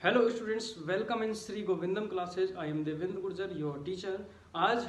Hello students, welcome in Shri Govindam classes. I am Devendra Gurjar, your teacher. आज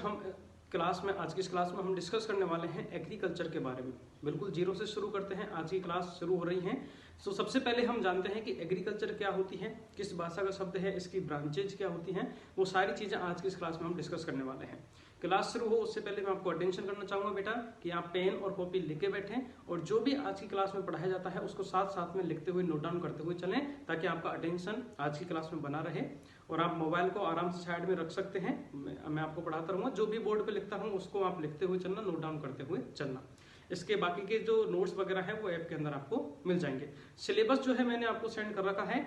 की इस क्लास में हम डिस्कस करने वाले हैं एग्रीकल्चर के बारे में। बिल्कुल जीरो से शुरू करते हैं, आज की क्लास शुरू हो रही है। तो सबसे पहले हम जानते हैं कि एग्रीकल्चर क्या होती है, किस भाषा का शब्द है, इसकी ब्रांचेज क्या होती हैं। वो सारी चीजें आज की इस क्लास में हम डिस्कस करने वाले हैं। क्लास शुरू हो उससे पहले मैं आपको अटेंशन करना चाहूंगा बेटा कि आप पेन और कॉपी लेके बैठें और जो भी आज की क्लास में पढ़ाया जाता है उसको साथ साथ में लिखते हुए नोट डाउन करते हुए चलें, ताकि आपका अटेंशन आज की क्लास में बना रहे। और आप मोबाइल को आराम से साइड में रख सकते हैं, मैं आपको पढ़ाता रहूंगा। जो भी बोर्ड पे लिखता हूँ उसको आप लिखते हुए चलना, नोट डाउन करते हुए चलना। इसके बाकी के जो नोट्स वगैरह है वो ऐप के अंदर आपको मिल जाएंगे। सिलेबस जो है मैंने आपको सेंड कर रखा है,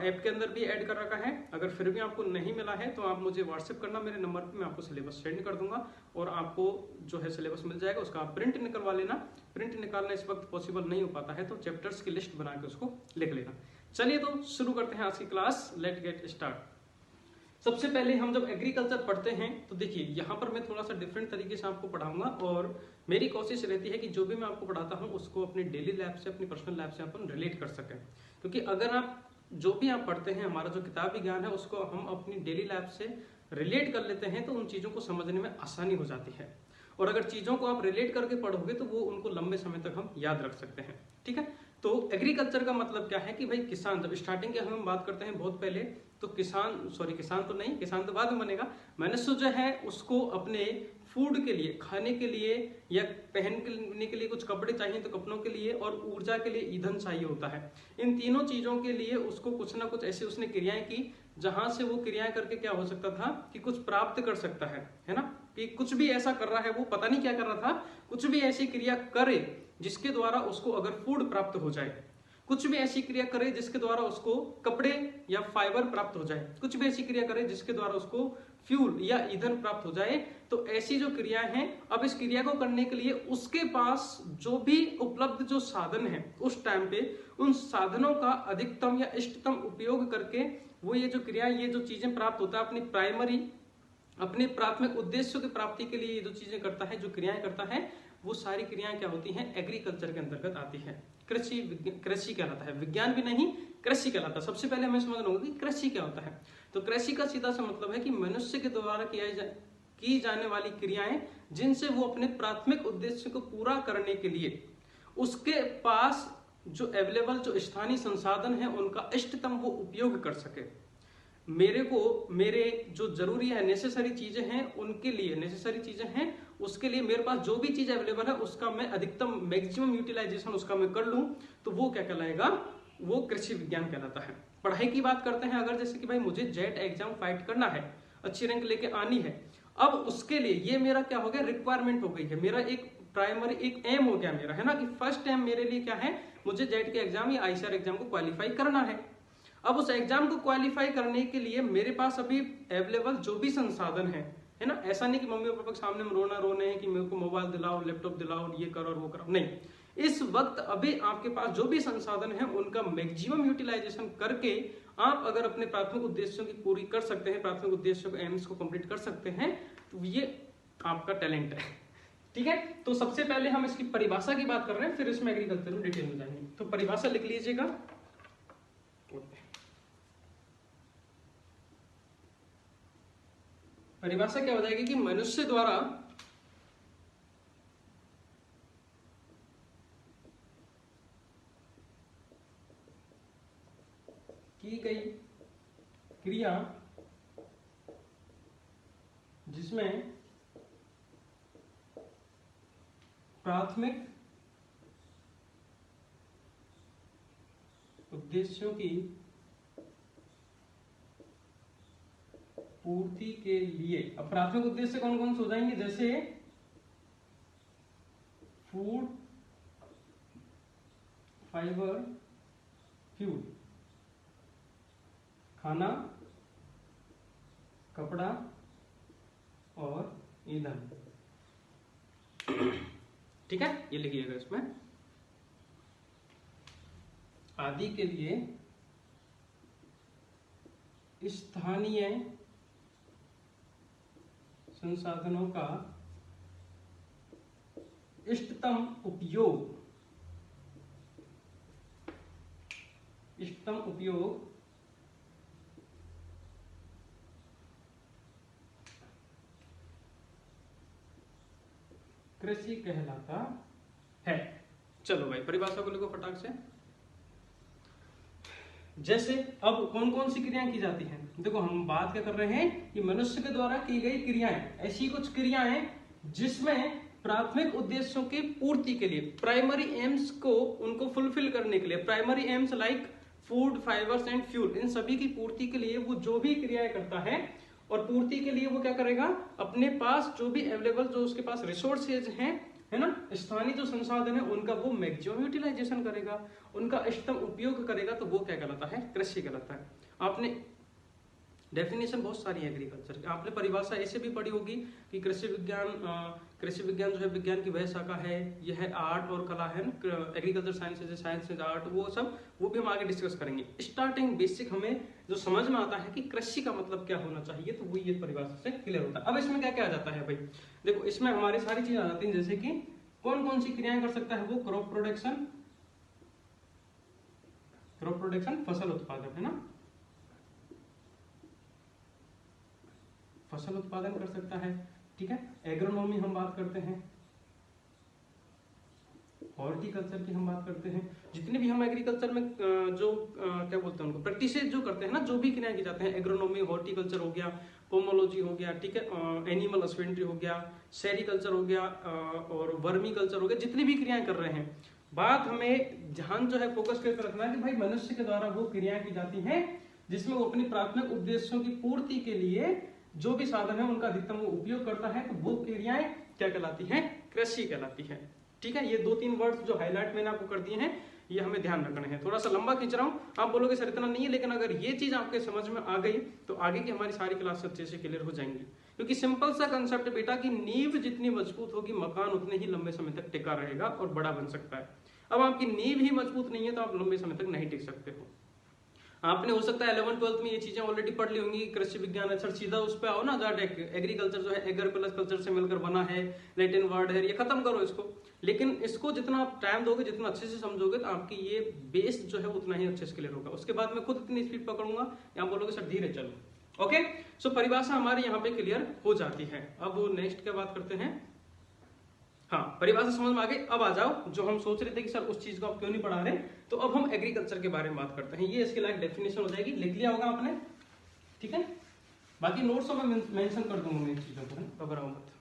ऐप के अंदर भी ऐड कर रखा है। अगर फिर भी आपको नहीं मिला है तो आप मुझे व्हाट्सएप करना, मेरे नंबर पे मैं आपको सिलेबस सेंड कर दूंगा और आपको जो है सिलेबस मिल जाएगा। उसका आप प्रिंट निकलवा लेना। प्रिंट निकालना इस वक्त पॉसिबल नहीं हो पाता है, तो चैप्टर्स की लिस्ट बना के उसको लिख लेना। चलिए तो शुरू करते हैं आज की क्लास। Let get start. सबसे पहले हम जब एग्रीकल्चर पढ़ते हैं तो देखिए यहाँ पर मैं थोड़ा सा डिफरेंट तरीके से आपको पढ़ाऊंगा और मेरी कोशिश रहती है कि जो भी मैं आपको पढ़ाता हूँ उसको अपने डेली लाइफ से, अपनी पर्सनल लाइफ से अपन रिलेट कर सकें। क्योंकि अगर आप जो भी आप पढ़ते हैं, हमारा जो किताबी ज्ञान है उसको हम अपनी डेली लाइफ से रिलेट कर लेते हैं तो उन चीजों को समझने में आसानी हो जाती है। और अगर चीजों को आप रिलेट करके पढ़ोगे तो वो उनको लंबे समय तक हम याद रख सकते हैं। ठीक है, तो एग्रीकल्चर का मतलब क्या है कि भाई किसान, जब स्टार्टिंग की हम बात करते हैं बहुत पहले, तो किसान तो नहीं, किसान तो बाद में बनेगा। मनुष्य जो है उसको अपने फूड के लिए, खाने के लिए या पहनने के लिए कुछ कपड़े चाहिए तो कपड़ों के लिए, और ऊर्जा के लिए ईंधन चाहिए होता है। इन तीनों चीजों के लिए उसको कुछ ना कुछ ऐसे उसने क्रियाएं की जहां से वो क्रियाएं करके क्या हो सकता था कि कुछ प्राप्त कर सकता है ना। कि कुछ भी ऐसा कर रहा है, वो पता नहीं क्या कर रहा था, कुछ भी ऐसी क्रिया करे जिसके द्वारा उसको अगर फूड प्राप्त हो जाए, कुछ भी ऐसी क्रिया करे जिसके द्वारा उसको कपड़े या फाइबर प्राप्त हो जाए, कुछ भी ऐसी क्रिया करे जिसके द्वारा उसको फ्यूल या ईंधन प्राप्त हो जाए। तो ऐसी जो क्रियाएं हैं, अब इस क्रिया को करने के लिए उसके पास जो भी उपलब्ध जो साधन है उस टाइम पे, उन साधनों का अधिकतम या इष्टतम उपयोग करके वो ये जो क्रिया, ये जो चीजें प्राप्त होता है, अपने प्राथमिक उद्देश्यों की प्राप्ति के लिए ये जो चीजें करता है, जो क्रियाएं करता है, वो सारी क्रियाएं क्या होती हैं, एग्रीकल्चर के अंतर्गत आती है। कृषि कहलाता है, विज्ञान भी नहीं, कृषि कहलाता है। सबसे पहले हमें समझना होगा कि कृषि क्या होता है। तो कृषि का सीधा सा मतलब है कि मनुष्य के द्वारा की जाने वाली क्रियाएं जिनसे वो अपने प्राथमिक उद्देश्य को पूरा करने के लिए उसके पास जो अवेलेबल, जो स्थानीय संसाधन है, उनका इष्टतम वो उपयोग कर सके। मेरे जो जरूरी है, नेसेसरी चीजें हैं, उनके लिए नेसेसरी चीजें हैं, उसके लिए मेरे पास जो भी चीज अवेलेबल है उसका मैं अधिकतम मैक्सिमम यूटिलाइजेशन उसका मैं कर लूं, तो वो क्या कहलाएगा, वो कृषि विज्ञान कहलाता है। पढ़ाई की बात करते हैं अगर, जैसे कि भाई मुझे जेट एग्जाम फाइट करना है, अच्छी रैंक लेके आनी है, अब उसके लिए ये मेरा क्या हो गया, रिक्वायरमेंट हो गई है, मेरा एक प्राइमरी एक एम हो गया मेरा, है ना, कि फर्स्ट एम मेरे लिए क्या है, मुझे जेट के एग्जाम या आईसीआर एग्जाम को क्वालिफाई करना है। अब उस एग्जाम को क्वालिफाई करने के लिए मेरे पास अभी अवेलेबल जो भी संसाधन है ना, ऐसा नहीं कि मम्मी पापा के सामने रोने हैं कि मेरे को मोबाइल दिलाओ, लैपटॉप दिलाओ, ये करो और वो करो, नहीं। इस वक्त अभी आपके पास जो भी संसाधन है उनका मैक्सिमम यूटिलाइजेशन करके आप अगर अपने प्राथमिक उद्देश्यों की पूरी कर सकते हैं, प्राथमिक उद्देश्यों को, एम्स को कंप्लीट कर सकते हैं, तो ये आपका टैलेंट है। ठीक है, तो सबसे पहले हम इसकी परिभाषा की बात कर रहे हैं, फिर इसमें एग्रीकल्चर में डिटेल में जाएंगे। तो परिभाषा लिख लीजिएगा। परिभाषा क्या हो जाएगी कि मनुष्य द्वारा की गई क्रिया जिसमें प्राथमिक उद्देश्यों की पूर्ति के लिए, अब प्राथमिक उद्देश्य कौन कौन से हो जाएंगे, जैसे फूड, फाइबर, फ्यूल, खाना, कपड़ा और ईंधन। ठीक है, ये लिखिएगा इसमें। आदि के लिए स्थानीय संसाधनों का इष्टतम उपयोग कृषि कहलाता है। चलो भाई परिभाषा को लिखो फटाक से। जैसे अब कौन कौन सी क्रियाएं की जाती हैं, देखो हम बात क्या कर रहे हैं कि मनुष्य के द्वारा की गई क्रियाएं, ऐसी कुछ क्रियाएं जिसमें प्राथमिक उद्देश्यों की पूर्ति के लिए, प्राइमरी एम्स को उनको फुलफिल करने के लिए, primary aims like food, fibres and fuel, इन सभी की पूर्ति के लिए वो जो भी क्रियाएं करता है, और पूर्ति के लिए वो क्या करेगा, अपने पास जो भी अवेलेबल, जो उसके पास रिसोर्सेज हैं, है ना, स्थानीय जो संसाधन है उनका वो मैक्सिमम यूटिलाइजेशन करेगा, उनका इष्टतम उपयोग करेगा, तो वो क्या कहलाता है, कृषि कहलाता है। आपने डेफिनेशन बहुत सारी है एग्रीकल्चर की, आपने परिभाषा ऐसे भी पढ़ी होगी कि कृषि विज्ञान जो है विज्ञान की वह शाखा है, यह है आर्ट और कला है, एग्रीकल्चर साइंस इज आर्ट, वो भी हम आगे डिस्कस करेंगे। स्टार्टिंग बेसिक हमें जो समझ में आता है कि कृषि का मतलब क्या होना चाहिए, तो वो ये परिभाषा से क्लियर होता है। अब इसमें क्या क्या आ जाता है भाई, देखो इसमें हमारी सारी चीजें आ जाती हैं, जैसे कि कौन कौन सी क्रियाएं कर सकता है वो, क्रॉप प्रोडक्शन फसल उत्पादन, है ना, फसल उत्पादन कर सकता है, ठीक है। एग्रोनॉमी हम बात करते हैं, हॉर्टिकल्चर की हम बात करते हैं, जितने भी हम एग्रीकल्चर में जो क्या बोलते हैं उनको प्रैक्टिसेस जो करते हैं ना, जो भी क्रियाएं की जाते हैं, एग्रोनॉमी, हॉर्टिकल्चर हो गया, पोमोलॉजी हो गया, ठीक है, एनिमल हस्बेंड्री हो गया, सेरिकल्चर हो गया, और वर्मी कल्चर हो गया, जितनी भी क्रियाएं कर रहे हैं, बात हमें ध्यान जो है फोकस करके रखना है कि भाई मनुष्य के द्वारा वो क्रियाएं की जाती हैं जिसमें वो अपनी प्राथमिक उद्देश्यों की पूर्ति के लिए जो भी साधन है उनका अधिकतम वो उपयोग करता है, तो वो क्रियाएं क्या कहलाती हैं, कृषि कहलाती है, ठीक है। ये 2-3 वर्ड्स जो हाईलाइट मैंने आपको कर दिए हैं, ये हमें ध्यान रखने हैं। थोड़ा सा लंबा खींच रहा हूँ, आप बोलोगे सर इतना नहीं है, लेकिन अगर ये चीज आपके समझ में आ गई तो आगे की हमारी सारी क्लास अच्छे से क्लियर हो जाएंगी, क्योंकि सिंपल सा कंसेप्ट बेटा की नींव जितनी मजबूत होगी मकान उतने ही लंबे समय तक टिका रहेगा और बड़ा बन सकता है। अब आपकी नींव ही मजबूत नहीं है तो आप लंबे समय तक नहीं टिक सकते हो। आपने हो सकता है 11th-12th में ये चीजें ऑलरेडी पढ़ ली होंगी, कृषि विज्ञान, अच्छा सीधा उस पे आओ ना, डायरेक्ट एग्रीकल्चर जो है एगर प्लस कल्चर से मिलकर बना है, लैटिन वर्ड है, ये खत्म करो इसको। लेकिन इसको जितना आप टाइम दोगे, जितना अच्छे से समझोगे, तो आपकी ये बेस जो है उतना ही अच्छे से क्लियर होगा। उसके बाद मैं खुद इतनी स्पीड पकड़ूंगा, यहाँ बोलोगे सर धीरे चलो। ओके, सो परिभाषा हमारी यहाँ पे क्लियर हो जाती है। अब नेक्स्ट क्या बात करते हैं, हाँ परिभाषा समझ में आ गई। अब आ जाओ जो हम सोच रहे थे कि सर उस चीज को आप क्यों नहीं पढ़ा रहे, तो अब हम एग्रीकल्चर के बारे में बात करते हैं। ये इसके लायक डेफिनेशन हो जाएगी, लिख लिया होगा आपने, ठीक है। बाकी नोट्स में मेंशन कर दूंगा मैं चीजों को, घबराओ मत।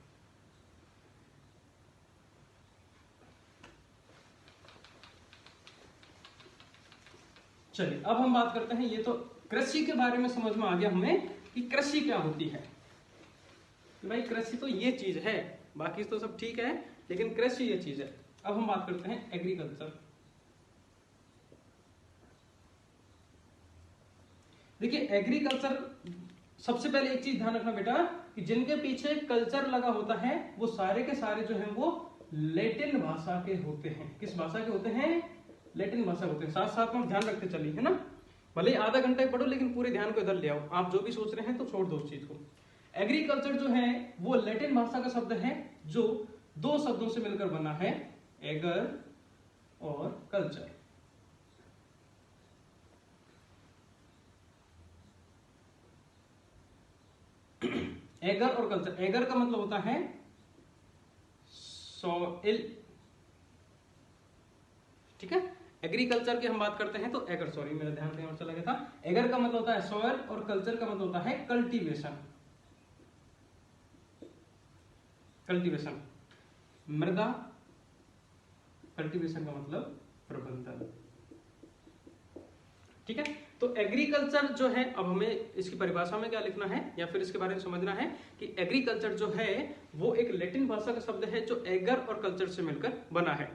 चलिए अब हम बात करते हैं, ये तो कृषि के बारे में समझ में आ गया हमें कि कृषि क्या होती है। भाई कृषि तो ये चीज है, बाकी तो सब ठीक है, लेकिन कृषि ये चीज है। अब हम बात करते हैं एग्रीकल्चर। देखिए एग्रीकल्चर, सबसे पहले एक चीज ध्यान रखना बेटा कि जिनके पीछे कल्चर लगा होता है वो सारे के सारे जो है वो लैटिन भाषा के होते हैं। किस भाषा के होते हैं, लैटिन भाषा होते हैं। साथ साथ में ध्यान रखते चलिए, है ना, भले ही आधा घंटा ही पढ़ो लेकिन पूरे ध्यान को इधर ले आओ। आप जो भी सोच रहे हैं तो छोड़ दो उस चीज को। एग्रीकल्चर जो है वो लैटिन भाषा का शब्द है जो 2 शब्दों से मिलकर बना है, एगर और कल्चर। एगर और कल्चर, एगर का मतलब होता है सॉइल, ठीक है। एग्रीकल्चर की हम बात करते हैं तो एगर, सॉरी मेरा ध्यान कहीं और चला गया था। एगर का मतलब होता है सॉइल और कल्चर का मतलब होता है कल्टीवेशन। कल्टीवेशन मृदा, कल्टीवेशन का मतलब प्रबंधन, ठीक है। तो एग्रीकल्चर जो है, अब हमें इसकी परिभाषा में क्या लिखना है या फिर इसके बारे में समझना है कि एग्रीकल्चर जो है वो एक लैटिन भाषा का शब्द है जो एगर और कल्चर से मिलकर बना है।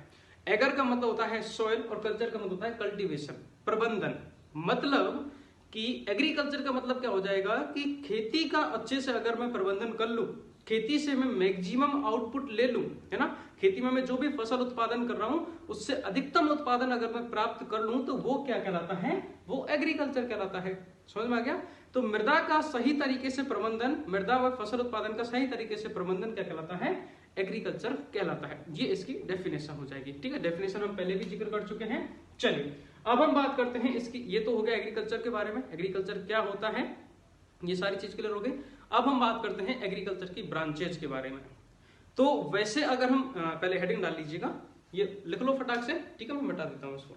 एगर का मतलब होता है सॉइल और कल्चर का मतलब होता है कल्टीवेशन, प्रबंधन। मतलब कि एग्रीकल्चर का मतलब क्या हो जाएगा कि खेती का अच्छे से अगर मैं प्रबंधन कर लूं, खेती से मैं मैक्सिमम आउटपुट ले लूं, है ना, खेती में मैं जो भी फसल उत्पादन कर रहा हूं उससे अधिकतम उत्पादन अगर मैं प्राप्त कर लूं तो वो क्या कहलाता है, वो एग्रीकल्चर कहलाता है। समझ में आ गया। तो मृदा का सही तरीके से प्रबंधन, मृदा व फसल उत्पादन का सही तरीके से प्रबंधन क्या कहलाता है, एग्रीकल्चर कहलाता है। ये इसकी डेफिनेशन हो जाएगी, ठीक है। डेफिनेशन हम पहले भी जिक्र कर चुके हैं। चलिए अब हम बात करते हैं इसकी, ये तो हो गया एग्रीकल्चर के बारे में, एग्रीकल्चर क्या होता है, ये सारी चीज क्लियर हो गई। अब हम बात करते हैं एग्रीकल्चर की ब्रांचेज के बारे में। तो वैसे अगर हम पहले हेडिंग डाल लीजिएगा, ये लिख लो फटाक से, ठीक है, मैं मिटा देता हूं इसको।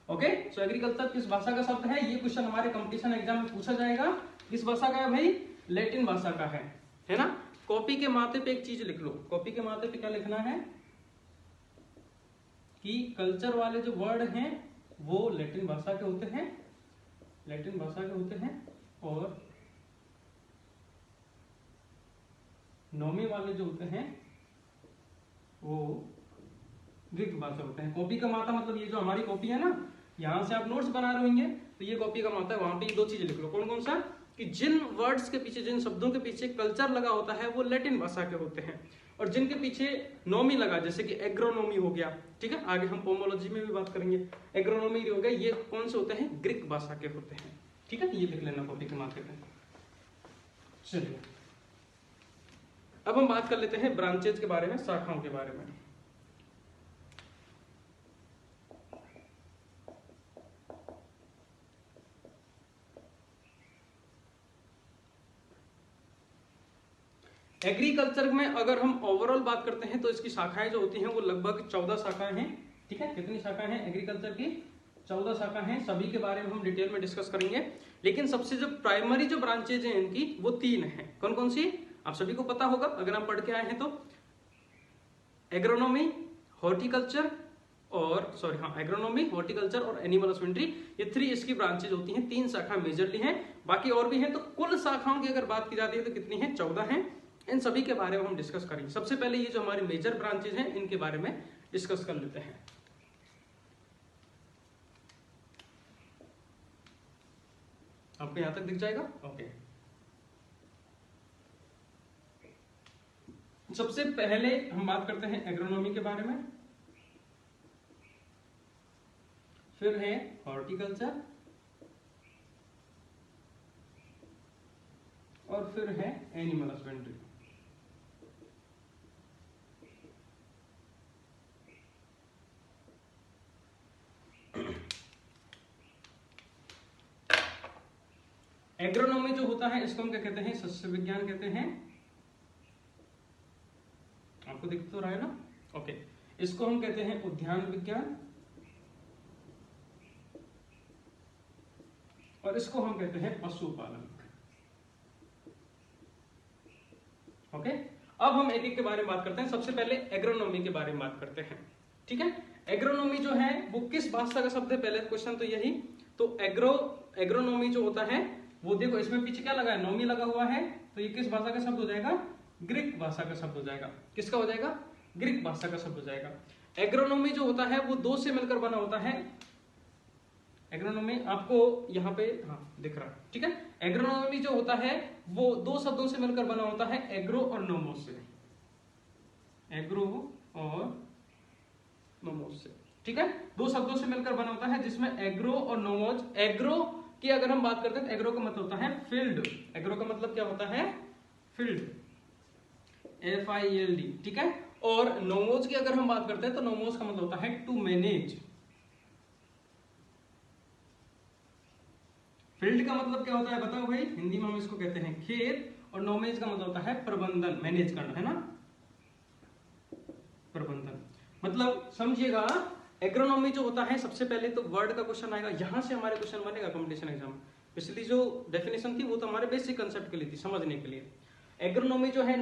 ओके, सो एग्रीकल्चर किस भाषा का शब्द है? ये क्वेश्चन हमारे कंपटीशन एग्जाम में पूछा जाएगा। किस भाषा का है भाई? लैटिन भाषा का है ना। कॉपी के माथे पे एक चीज लिख लो, कॉपी के माथे पे क्या लिखना है कि कल्चर वाले जो वर्ड हैं वो लैटिन भाषा के होते हैं, लैटिन भाषा के होते हैं, और नोमी वाले जो होते हैं वो ग्रीक भाषा होते हैं। कॉपी का माथा मतलब ये जो हमारी कॉपी है ना, यहां से आप नोट्स बना रहे होंगे तो ये कॉपी का माथा है, वहां पे ये दो चीजें लिख लो। कौन कौन सा? कि जिन वर्ड्स के पीछे, जिन शब्दों के पीछे कल्चर लगा होता है वो लैटिन भाषा के होते हैं, और जिनके पीछे नोमी लगा, जैसे कि एग्रोनोमी हो गया, ठीक है, आगे हम पोमोलॉजी में भी बात करेंगे, एग्रोनोमी हो गया, ये कौन से होते हैं? ग्रीक भाषा के होते हैं, ठीक है, ये लिख लेना कॉपी के माथे पे। चलिए अब हम बात कर लेते हैं ब्रांचेज के बारे में, शाखाओं के बारे में। एग्रीकल्चर में अगर हम ओवरऑल बात करते हैं तो इसकी शाखाएं जो होती हैं वो लगभग 14 शाखाएं हैं, ठीक है। कितनी शाखाएं हैं एग्रीकल्चर की? 14 शाखा हैं। सभी के बारे में हम डिटेल में डिस्कस करेंगे, लेकिन सबसे जो प्राइमरी जो ब्रांचेज हैं इनकी वो 3 हैं। कौन कौन सी? आप सभी को पता होगा अगर आप पढ़ के आए हैं तो। एग्रोनॉमी, हॉर्टिकल्चर और एग्रोनॉमी, हॉर्टिकल्चर और एनिमल हस्बेंड्री, ये 3 इसकी ब्रांचेज होती हैं। 3 शाखा मेजरली हैं, बाकी और भी हैं। तो कुल शाखाओं की अगर बात की जाती है तो कितनी है? 14 हैं। इन सभी के बारे में हम डिस्कस करेंगे। सबसे पहले ये जो हमारे मेजर ब्रांचेज हैं इनके बारे में डिस्कस कर लेते हैं। आपको यहां तक दिख जाएगा? ओके। सबसे पहले हम बात करते हैं एग्रोनॉमी के बारे में, फिर है हॉर्टिकल्चर, और फिर है एनिमल हस्बेंड्री। एग्रोनॉमी जो होता है इसको हम क्या कहते हैं? सस्य विज्ञान कहते हैं। आपको दिख तो रहा है ना? ओके। इसको हम कहते हैं उद्यान विज्ञान, और इसको हम कहते हैं पशुपालन। ओके। अब हम एक एक के बारे में बात करते हैं। सबसे पहले एग्रोनॉमी के बारे में बात करते हैं, ठीक है। एग्रोनॉमी जो है वो किस भाषा का शब्द है? पहले क्वेश्चन तो यही। तो एग्रोनॉमी जो होता है वो देखो इसमें पीछे क्या लगा है? नोमी लगा हुआ है, तो ये किस भाषा का शब्द हो जाएगा? ग्रीक भाषा का शब्द हो जाएगा। किसका हो जाएगा? ग्रीक भाषा का शब्द हो जाएगा। एग्रोनॉमी जो होता है वो 2 से मिलकर बना होता है। एग्रोनॉमी आपको यहाँ पे दिख रहा है, ठीक है। एग्रोनॉमी जो होता है वो 2 शब्दों से मिलकर बना होता है, एग्रो और नोमोस से। एग्रो और नोमोस से, ठीक है। 2 शब्दों से मिलकर बना होता है जिसमें एग्रो और नोमोस। एग्रो की अगर हम बात करते हैं तो एग्रो का मतलब होता है फील्ड। एग्रो का मतलब क्या होता है? फील्ड, FILD, ठीक है। और नोमोस की अगर हम बात करते हैं तो नोमोस का मतलब होता है टू मैनेज। फील्ड का मतलब क्या होता है बताओ भाई? हिंदी में हम इसको कहते हैं खेत, और नोमेज का मतलब होता है प्रबंधन, मैनेज करना, है ना, प्रबंधन। मतलब समझिएगा, एग्रोनॉमी जो होता है सबसे पहले तो वर्ड का क्वेश्चन आएगा, यहां से हमारे क्वेश्चन बनेगा कंपटीशन एग्जाम। पिछली जो डेफिनेशन थी वो तो हमारे बेसिक कंसेप्ट के लिए थी, समझने के लिए। एग्रोनॉमी जो है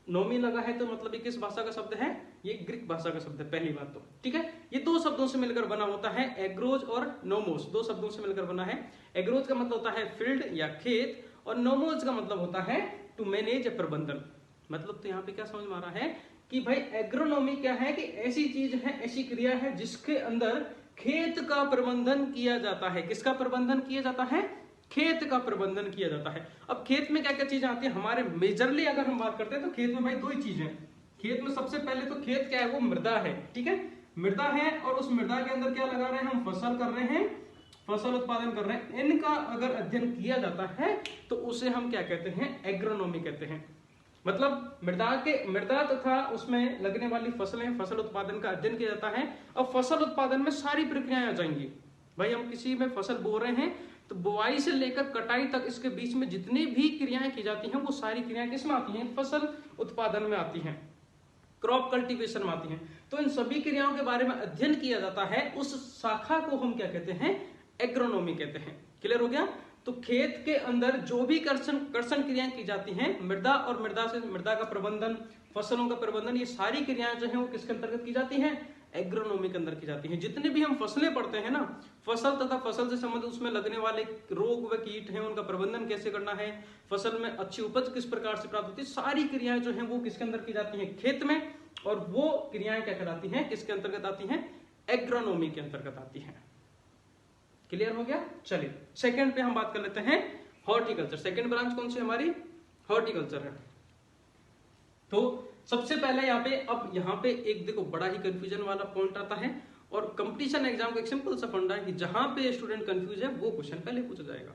नोमी लगा है तो मतलब ये किस भाषा का शब्द है? ये ग्रीक भाषा का शब्द है, पहली बात तो, ठीक है। ये 2 शब्दों से मिलकर बना होता है, एग्रोज और नोमोस, 2 शब्दों से मिलकर बना है। एग्रोज का मतलब होता है फील्ड या खेत, और नोमोस का मतलब होता है टू मैनेज या प्रबंधन। मतलब तो यहाँ पे क्या समझ में आ रहा है कि भाई एग्रोनॉमी क्या है? कि ऐसी चीज है, ऐसी क्रिया है जिसके अंदर खेत का प्रबंधन किया जाता है। किसका प्रबंधन किया जाता है? खेत का प्रबंधन किया जाता है। अब खेत में क्या क्या चीजें आती है हमारे? मेजरली अगर हम बात करते हैं तो खेत में भाई 2 ही चीजें। खेत में सबसे पहले तो खेत क्या है? वो मृदा है, ठीक है। मृदा है, और उस मृदा के अंदर क्या लगा रहे हैं हम? फसल कर रहे हैं, फसल उत्पादन कर रहे हैं। इनका अगर अध्ययन किया जाता है तो उसे हम क्या कहते हैं? एग्रोनॉमी कहते हैं। मतलब मृदा तथा उसमें लगने वाली फसलें, फसल उत्पादन का अध्ययन किया जाता है। अब फसल उत्पादन में सारी प्रक्रियाएं आ जाएंगी। भाई हम किसी में फसल बो रहे हैं तो बुआई से लेकर कटाई तक इसके बीच में जितनी भी क्रियाएं की जाती हैं वो सारी क्रियाएं किसमें आती हैं? फसल उत्पादन में आती हैं, क्रॉप कल्टीवेशन में आती हैं। तो इन सभी क्रियाओं के बारे में अध्ययन किया जाता है, उस शाखा को हम क्या कहते हैं? एग्रोनॉमी कहते हैं। क्लियर हो गया? तो खेत के अंदर जो भी कर्षण क्रियाएं की जाती हैं, मृदा और मृदा का प्रबंधन, फसलों का प्रबंधन, ये सारी क्रियाएं जो है वो किसके अंतर्गत की जाती हैं? एग्रोनॉमी के अंदर की जाती हैं। जितने भी हम फसलें पढ़ते हैं ना, फसल तथा फसल से संबंधित उसमें लगने वाले रोग व कीट हैं, उनका प्रबंधन कैसे करना है, फसल में अच्छी उपज किस प्रकार से प्राप्त होती है, सारी क्रियाएं जो हैं वो किसके अंदर की जाती हैं? खेत में। और वो क्रियाएं क्या कहलाती हैं? किसके अंतर्गत आती हैं? एग्रोनॉमी के अंतर्गत आती हैं। क्लियर हो गया? चलिए सेकंड पे हम बात कर लेते हैं, हॉर्टिकल्चर। सेकंड ब्रांच कौन सी हमारी? हॉर्टिकल्चर है। तो सबसे पहले यहाँ पे एक देखो बड़ा ही कंफ्यूजन वाला पॉइंट आता है, और कंपटीशन एग्जाम का एक सिंपल सा फंडा है कि जहां पे स्टूडेंट कंफ्यूज है वो क्वेश्चन पहले पूछा जाएगा।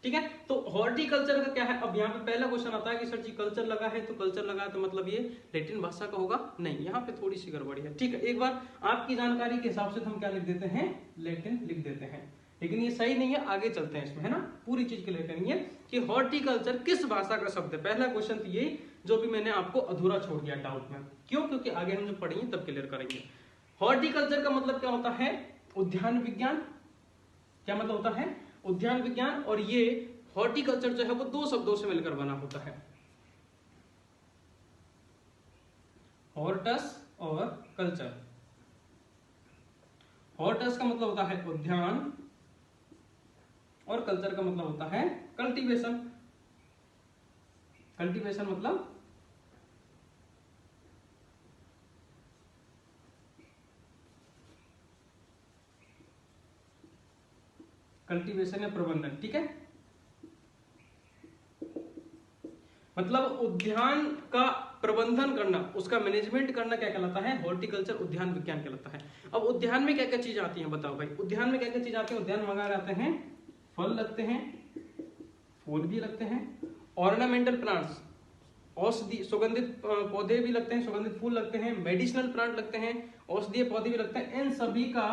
ठीक है, तो हॉर्टिकल्चर का क्या है? अब यहाँ पे पहला क्वेश्चन आता है कि सर जी कल्चर लगा है, तो कल्चर लगा है तो मतलब ये लैटिन भाषा का होगा? नहीं, यहाँ पे थोड़ी सी गड़बड़ी है। ठीक है, एक बार आपकी जानकारी के हिसाब से हम क्या लिख देते हैं? लैटिन लिख देते हैं, लेकिन ये सही नहीं है। आगे चलते हैं इसमें, है ना, पूरी चीज क्लियर करेंगे कि हॉर्टिकल्चर किस भाषा का शब्द है। पहला क्वेश्चन तो ये जो भी मैंने आपको अधूरा छोड़ दिया डाउट में, क्यों? क्योंकि आगे हम जब पढ़ेंगे तब क्लियर करेंगे। हॉर्टिकल्चर का मतलब क्या होता है? उद्यान विज्ञान। क्या मतलब होता है? उद्यान विज्ञान। और ये हॉर्टिकल्चर जो है वो दो शब्दों से मिलकर बना होता है, हॉर्टस और कल्चर। हॉर्टस का मतलब होता है उद्यान, और कल्चर का मतलब होता है कल्टीवेशन। कल्टीवेशन मतलब कल्टीवेशन या प्रबंधन। ठीक है, मतलब उद्यान का प्रबंधन करना, उसका मैनेजमेंट करना क्या कहलाता है? हॉर्टिकल्चर, उद्यान विज्ञान कहलाता है। अब उद्यान में क्या क्या चीज आती हैं बताओ भाई? उद्यान में क्या क्या चीज आती है? उद्यान में आते हैं फल लगते हैं, फूल भी लगते हैं, ऑर्नामेंटल प्लांट्स, औषधि सुगंधित पौधे भी लगते हैं, सुगंधित फूल लगते हैं, मेडिसिनल प्लांट लगते हैं, औषधीय पौधे भी लगते हैं। इन सभी का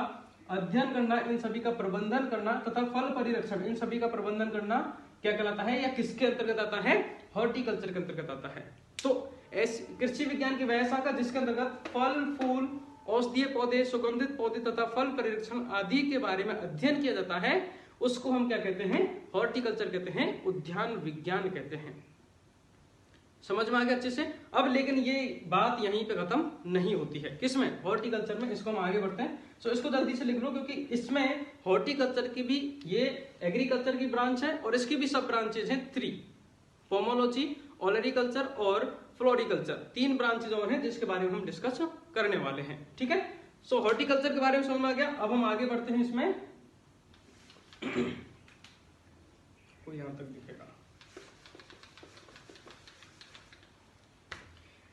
अध्ययन करना, इन सभी का प्रबंधन करना तथा फल परिरक्षण, इन सभी का प्रबंधन करना क्या कहलाता है, या किसके अंतर्गत आता है? हॉर्टिकल्चर के अंतर्गत आता है। तो कृषि विज्ञान की वह शाखा जिसके अंतर्गत फल, फूल, औषधीय पौधे, सुगंधित पौधे तथा फल परिरक्षण आदि के बारे में अध्ययन किया जाता है, उसको हम क्या कहते हैं? हॉर्टिकल्चर कहते हैं, उद्यान विज्ञान कहते हैं। समझ में आ गया अच्छे से? अब लेकिन ये बात यहीं पे खत्म नहीं होती है। किसमें? हॉर्टिकल्चर में। इसको हम आगे बढ़ते हैं, सो इसको जल्दी से लिख लो, क्योंकि इसमें हॉर्टिकल्चर की भी, ये एग्रीकल्चर की ब्रांच है और इसकी भी सब ब्रांचेज हैं 3, पोमोलॉजी, ओलरिकल्चर और फ्लोरिकल्चर। 3 ब्रांचेज और हैं जिसके बारे में हम डिस्कस करने वाले हैं। ठीक है, सो हॉर्टिकल्चर के बारे में समझ में आ गया। अब हम आगे बढ़ते हैं इसमें को यहां तक दिखेगा।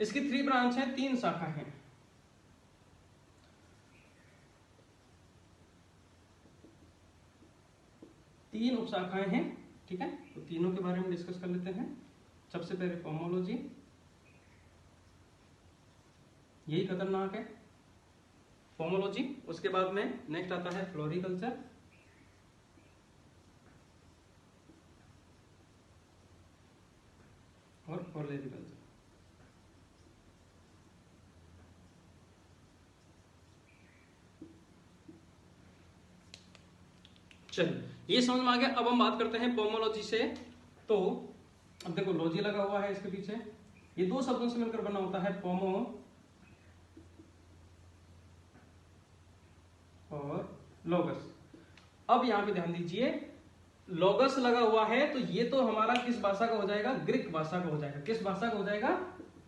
इसकी 3 ब्रांच है, 3 शाखा है। तीन उपशाखाएं हैं। ठीक है, तो तीनों के बारे में डिस्कस कर लेते हैं। सबसे पहले पोमोलॉजी, यही खतरनाक है पोमोलॉजी। उसके बाद में नेक्स्ट आता है फ्लोरिकल्चर, और ओलरिकल्चर। चलिए, ये समझ में आ गया। अब हम बात करते हैं पोमोलॉजी से। तो अब देखो लॉजी लगा हुआ है इसके पीछे, ये 2 शब्दों से मिलकर बना होता है, पोमो और लोगस। अब यहां पे ध्यान दीजिए, लोगस लगा हुआ है तो ये तो हमारा किस भाषा का हो जाएगा? ग्रीक भाषा का हो जाएगा। किस भाषा का हो जाएगा?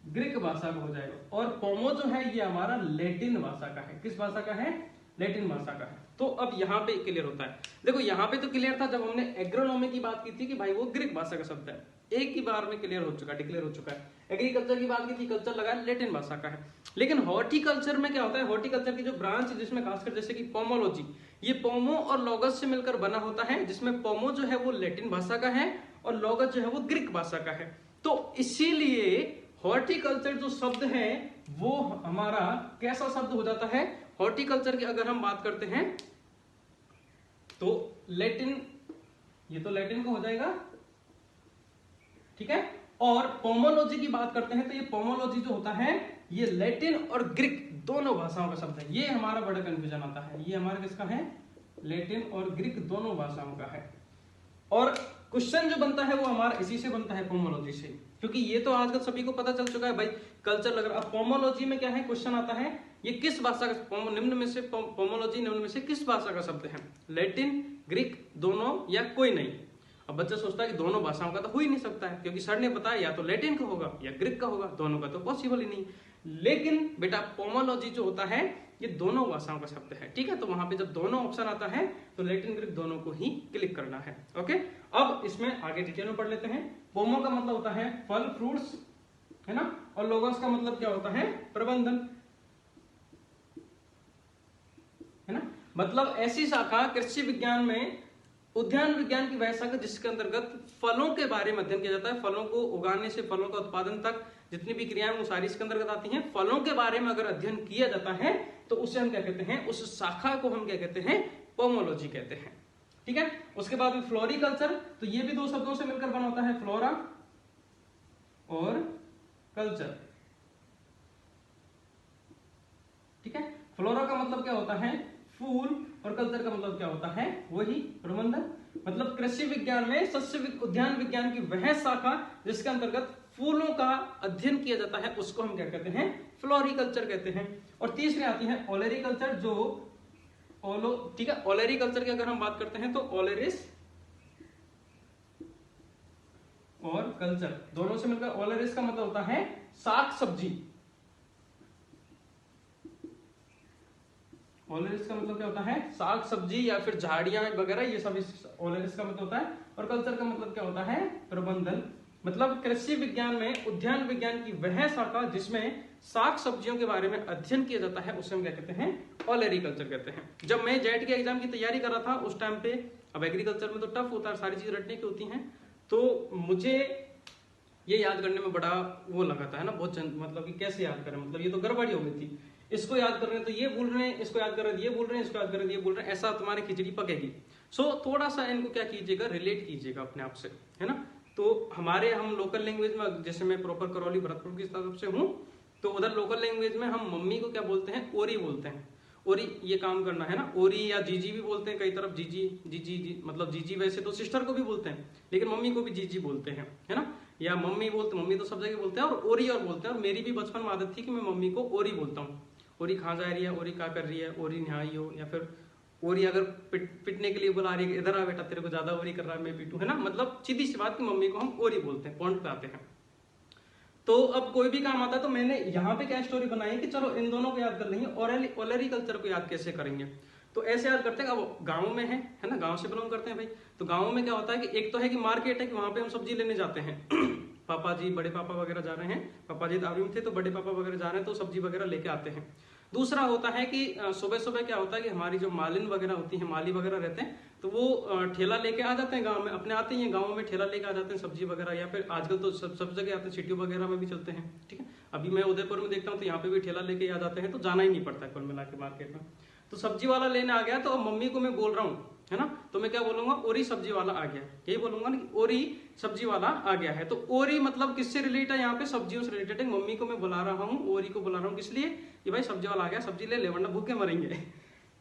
ग्रीक भाषा का हो जाएगा। और पोमो जो है ये हमारा लैटिन भाषा का है। किस भाषा का है? लैटिन भाषा का है। तो अब यहाँ पे क्लियर होता है। देखो यहाँ पे तो क्लियर था जब हमने एग्रोनॉमी की बात की थी कि भाई वो ग्रीक भाषा का शब्द है, एक ही बार में क्लियर हो चुका है, डिक्लेयर हो चुका है। एग्रीकल्चर की बात की थी, कल्चर लगा, लैटिन भाषा का है। लेकिन हॉर्टिकल्चर में क्या होता है? हॉर्टिकल्चर की जो ब्रांच है जिसमें खासकर जैसे कि पोमोलॉजी, ये पोमो और लोगस से मिलकर बना होता है, जिसमें पोमो जो है वो लैटिन भाषा का है और लोगस जो है वो ग्रीक भाषा का है। तो इसीलिए हॉर्टिकल्चर जो शब्द है वो हमारा कैसा शब्द हो जाता है? हॉर्टिकल्चर की अगर हम बात करते हैं तो लैटिन ये तो लैटिन का हो जाएगा, ठीक है। और पोमोलॉजी की बात करते हैं तो ये पोमोलॉजी जो होता है ये लैटिन और ग्रीक दोनों भाषाओं का शब्द है। ये हमारा बड़ा कंफ्यूजन आता है, ये हमारा किसका है, लैटिन और ग्रीक दोनों भाषाओं का है। और क्वेश्चन जो बनता है वो हमारा इसी से बनता है, पोमोलॉजी से, क्योंकि ये तो आजकल सभी को पता चल चुका है भाई कल्चर लग रहा है। अब पोमोलॉजी में क्या है, क्वेश्चन आता है ये किस भाषा का, निम्न में से पोमोलॉजी निम्न में से किस भाषा का शब्द है, लैटिन ग्रीक दोनों या कोई नहीं। अब बच्चा सोचता है कि दोनों भाषाओं का तो हो ही नहीं सकता है, क्योंकि सर ने बताया या तो लैटिन का होगा या ग्रीक का होगा, दोनों का तो पॉसिबल ही नहीं। लेकिन बेटा पोमोलॉजी जो होता है ये दोनों भाषाओं का शब्द है, ठीक है। तो वहां पे जब दोनों ऑप्शन आता है तो लैटिन ग्रीक दोनों को ही क्लिक करना है, ओके। अब इसमें आगे डिटेल में पढ़ लेते हैं। पोमो का मतलब होता है फल, फ्रूट्स, है ना, और लोगोस का मतलब क्या होता है, प्रबंधन, है ना। मतलब ऐसी शाखा कृषि विज्ञान में उद्यान विज्ञान की वह शाखा जिसके अंतर्गत फलों के बारे में अध्ययन किया जाता है। फलों को उगाने से फलों का उत्पादन तक जितनी भी क्रियाएं वो सारी इसके अंतर्गत आती हैं। फलों के बारे में अगर अध्ययन किया जाता है तो उसे हम क्या कहते हैं, उस शाखा को हम क्या कहते हैं, पोमोलॉजी कहते हैं, ठीक है। उसके बाद में फ्लोरिकल्चर, तो ये भी दो शब्दों से मिलकर बना होता है, फ्लोरा और कल्चर, ठीक है। फ्लोरा का मतलब क्या होता है, फूल, और कल्चर का मतलब क्या होता है, वही प्रबंधन। मतलब कृषि विज्ञान में सस्य उद्यान विज्ञान की वह शाखा जिसके अंतर्गत फूलों का अध्ययन किया जाता है उसको हम क्या कहते हैं, फ्लोरिकल्चर कहते हैं। और तीसरी आती है ओलेरिकल्चर, जो ठीक है। ओलेरिकल्चर की अगर हम बात करते हैं तो ओलेरिस और कल्चर दोनों से मिलकर, ओलेरिस का मतलब होता है साग सब्जी, ओलेरिस का मतलब क्या होता है, साग सब्जी या फिर झाड़ियां वगैरह, ये सब ओलेरिस का मतलब होता है। और कल्चर का मतलब क्या होता है, प्रबंधन। मतलब कृषि विज्ञान में उद्यान विज्ञान की वह शाखा जिसमें साग सब्जियों के बारे में अध्ययन किया जाता है उसे हम क्या कहते हैं, ओलेरिकल्चर कहते हैं। जब मैं जेट के एग्जाम की तैयारी कर रहा था उस टाइम पे, अब एग्रीकल्चर में तो टफ होता है, सारी चीज रटने की होती हैं, तो मुझे ये याद करने में बड़ा वो लगा था, है ना, बहुत मतलब कि कैसे याद करें, मतलब ये तो गड़बड़ी हो गई थी। इसको याद कर रहे हैं तो ये बोल रहे हैं, इसको याद कर रहे हैं ये बोल रहे हैं, इसको याद कर रहे हैं ये बोल रहे हैं, ऐसा तुम्हारी खिचड़ी पकेगी। सो थोड़ा सा इनको क्या कीजिएगा, रिलेट कीजिएगा अपने आप से, है ना। तो हम लोकल लैंग्वेज में, जैसे मैं प्रॉपर करौली भरतपुर की तरफ से हूँ, तो उधर लोकल लैंग्वेज में हम मम्मी को क्या बोलते हैं, ओरी बोलते हैं। ओरी ये काम करना, है ना। ओरी या जीजी भी बोलते हैं कई तरफ, जीजी जीजी जी, मतलब जीजी वैसे तो सिस्टर को भी बोलते हैं, लेकिन मम्मी को भी जीजी बोलते हैं, है ना। या मम्मी बोलते, मम्मी तो सब जगह बोलते हैं, और ओरी और बोलते हैं। और मेरी भी बचपन में आदत थी कि मैं मम्मी को ओरी बोलता हूँ, ओरी कहाँ जा रही है, ओरी क्या कर रही है, ओरी नहाई हो, या फिर ओरी अगर पिटने के लिए बुला रही है, इधर आ बेटा तेरे को ज्यादा ओरी कर रहा है मैं पीटू, है ना। मतलब सीधी सी बात कि मम्मी को हम ओरी बोलते हैं, पॉइंट पे आते हैं। तो अब कोई भी काम आता है तो मैंने यहाँ पे क्या स्टोरी बनाई है कि चलो इन दोनों को याद कर लेंगे, ओलेरिकल्चर को याद कैसे करेंगे। तो ऐसे याद करते हैं, अब गाँव में है ना, गाँव से बिलोंग करते हैं भाई। तो गाँव में क्या होता है कि एक तो है कि मार्केट है कि वहां पे हम सब्जी लेने जाते हैं पापा जी, बड़े पापा वगैरह जा रहे हैं, पापा जी दारू में थे तो बड़े पापा वगैरह जा रहे हैं तो सब्जी वगैरह लेके आते हैं। दूसरा होता है कि सुबह सुबह क्या होता है कि हमारी जो मालिन वगैरह होती है, माली वगैरह रहते हैं, तो वो ठेला लेके आ जाते हैं गांव में, अपने आते ही हैं गांव में ठेला लेके आ जाते हैं सब्जी वगैरह, या फिर आजकल तो सब जगह आते हैं, सिटियों वगैरह में भी चलते हैं, ठीक है। अभी मैं उदयपुर में देखता हूँ तो यहाँ पे भी ठेला लेके आ जाते हैं, तो जाना ही नहीं पड़ता कुल मिला के मार्केट में। तो सब्जी वाला लेने आ गया, तो अब मम्मी को मैं बोल रहा हूँ, है ना, तो मैं क्या बोलूंगा, ओरी सब्जी वाला आ गया, यही बोलूंगा ना कि ओरी सब्जी वाला आ गया है। तो ओरी मतलब किससे रिलेटेड है, यहाँ पे सब्जियों से रिलेटेड है। मम्मी को मैं बुला रहा हूँ, ओरी को बुला रहा हूँ, किस लिए कि भाई सब्जी वाला आ गया, सब्जी ले ले वरना भूखे मरेंगे।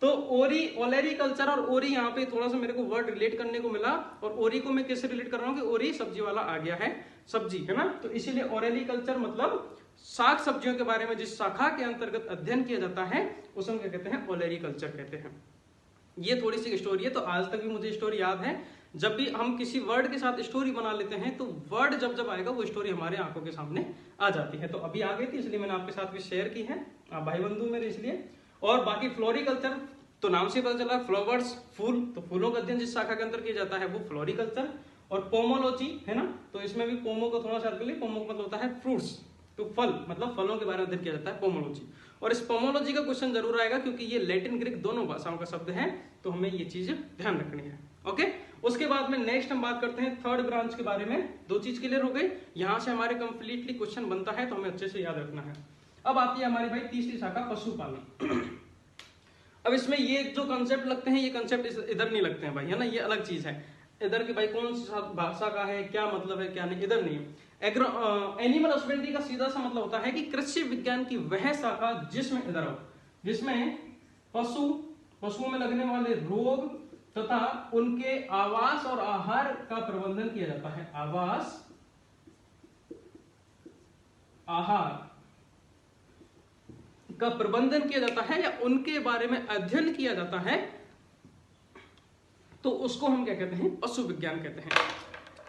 तो ओरी, ओलेरिकल्चर और ओरी यहाँ पे थोड़ा सा मेरे को वर्ड रिलेट करने को मिला, और ओरी को मैं किससे रिलेट कर रहा हूँ कि ओरी सब्जी वाला आ गया है, सब्जी, है ना। तो इसीलिए ओलेरिकल्चर मतलब साग सब्जियों के बारे में जिस शाखा के अंतर्गत अध्ययन किया जाता है उसे हम क्या कहते हैं, ओलेरिकल्चर कहते हैं। ये थोड़ी सी स्टोरी है, तो आज तक भी मुझे स्टोरी याद है। जब भी हम किसी वर्ड के साथ स्टोरी बना लेते हैं तो वर्ड जब जब आएगा वो स्टोरी हमारे आंखों के सामने आ जाती है। तो अभी आ गई थी इसलिए मैंने आपके साथ भी शेयर की है, भाई बंधु मेरे, इसलिए। और बाकी फ्लोरिकल्चर तो नाम से पता चला, फ्लावर्स, फूल, तो फूलों का अध्ययन जिस शाखा के अंदर किया जाता है वो फ्लोरिकल्चर। और पोमोलॉजी, है ना, तो इसमें भी पोमो को थोड़ा सा याद कर लिए, पोमो का मतलब होता है फ्रूट्स, तो फल, मतलब फलों के बारे में अध्ययन किया जाता है, पोमोलॉजी। और इस पोमोलॉजी का क्वेश्चन जरूर आएगा क्योंकि ये लैटिन ग्रीक दोनों भाषाओं का शब्द है, तो हमें ये चीज ध्यान रखनी है, ओके। उसके बाद में नेक्स्ट हम बात करते हैं थर्ड ब्रांच के बारे में। दो चीज क्लियर हो गई, यहां से हमारे कंप्लीटली क्वेश्चन बनता है तो हमें अच्छे से याद रखना है। अब आती है हमारी भाई तीसरी शाखा, पशुपालन। अब इसमें ये जो कंसेप्ट लगते हैं, ये कंसेप्ट इधर नहीं लगते हैं भाई, है ना, ये अलग चीज है। इधर की भाई कौन सी भाषा का है, क्या मतलब है क्या नहीं, इधर नहीं है। एनिमल हस्बेंड्री का सीधा सा मतलब होता है कि कृषि विज्ञान की वह शाखा जिसमें इधर आओ, जिसमें पशुओं में लगने वाले रोग तथा उनके आवास और आहार का प्रबंधन किया जाता है। आवास आहार का प्रबंधन किया जाता है या उनके बारे में अध्ययन किया जाता है, तो उसको हम क्या कहते हैं, पशु विज्ञान कहते हैं।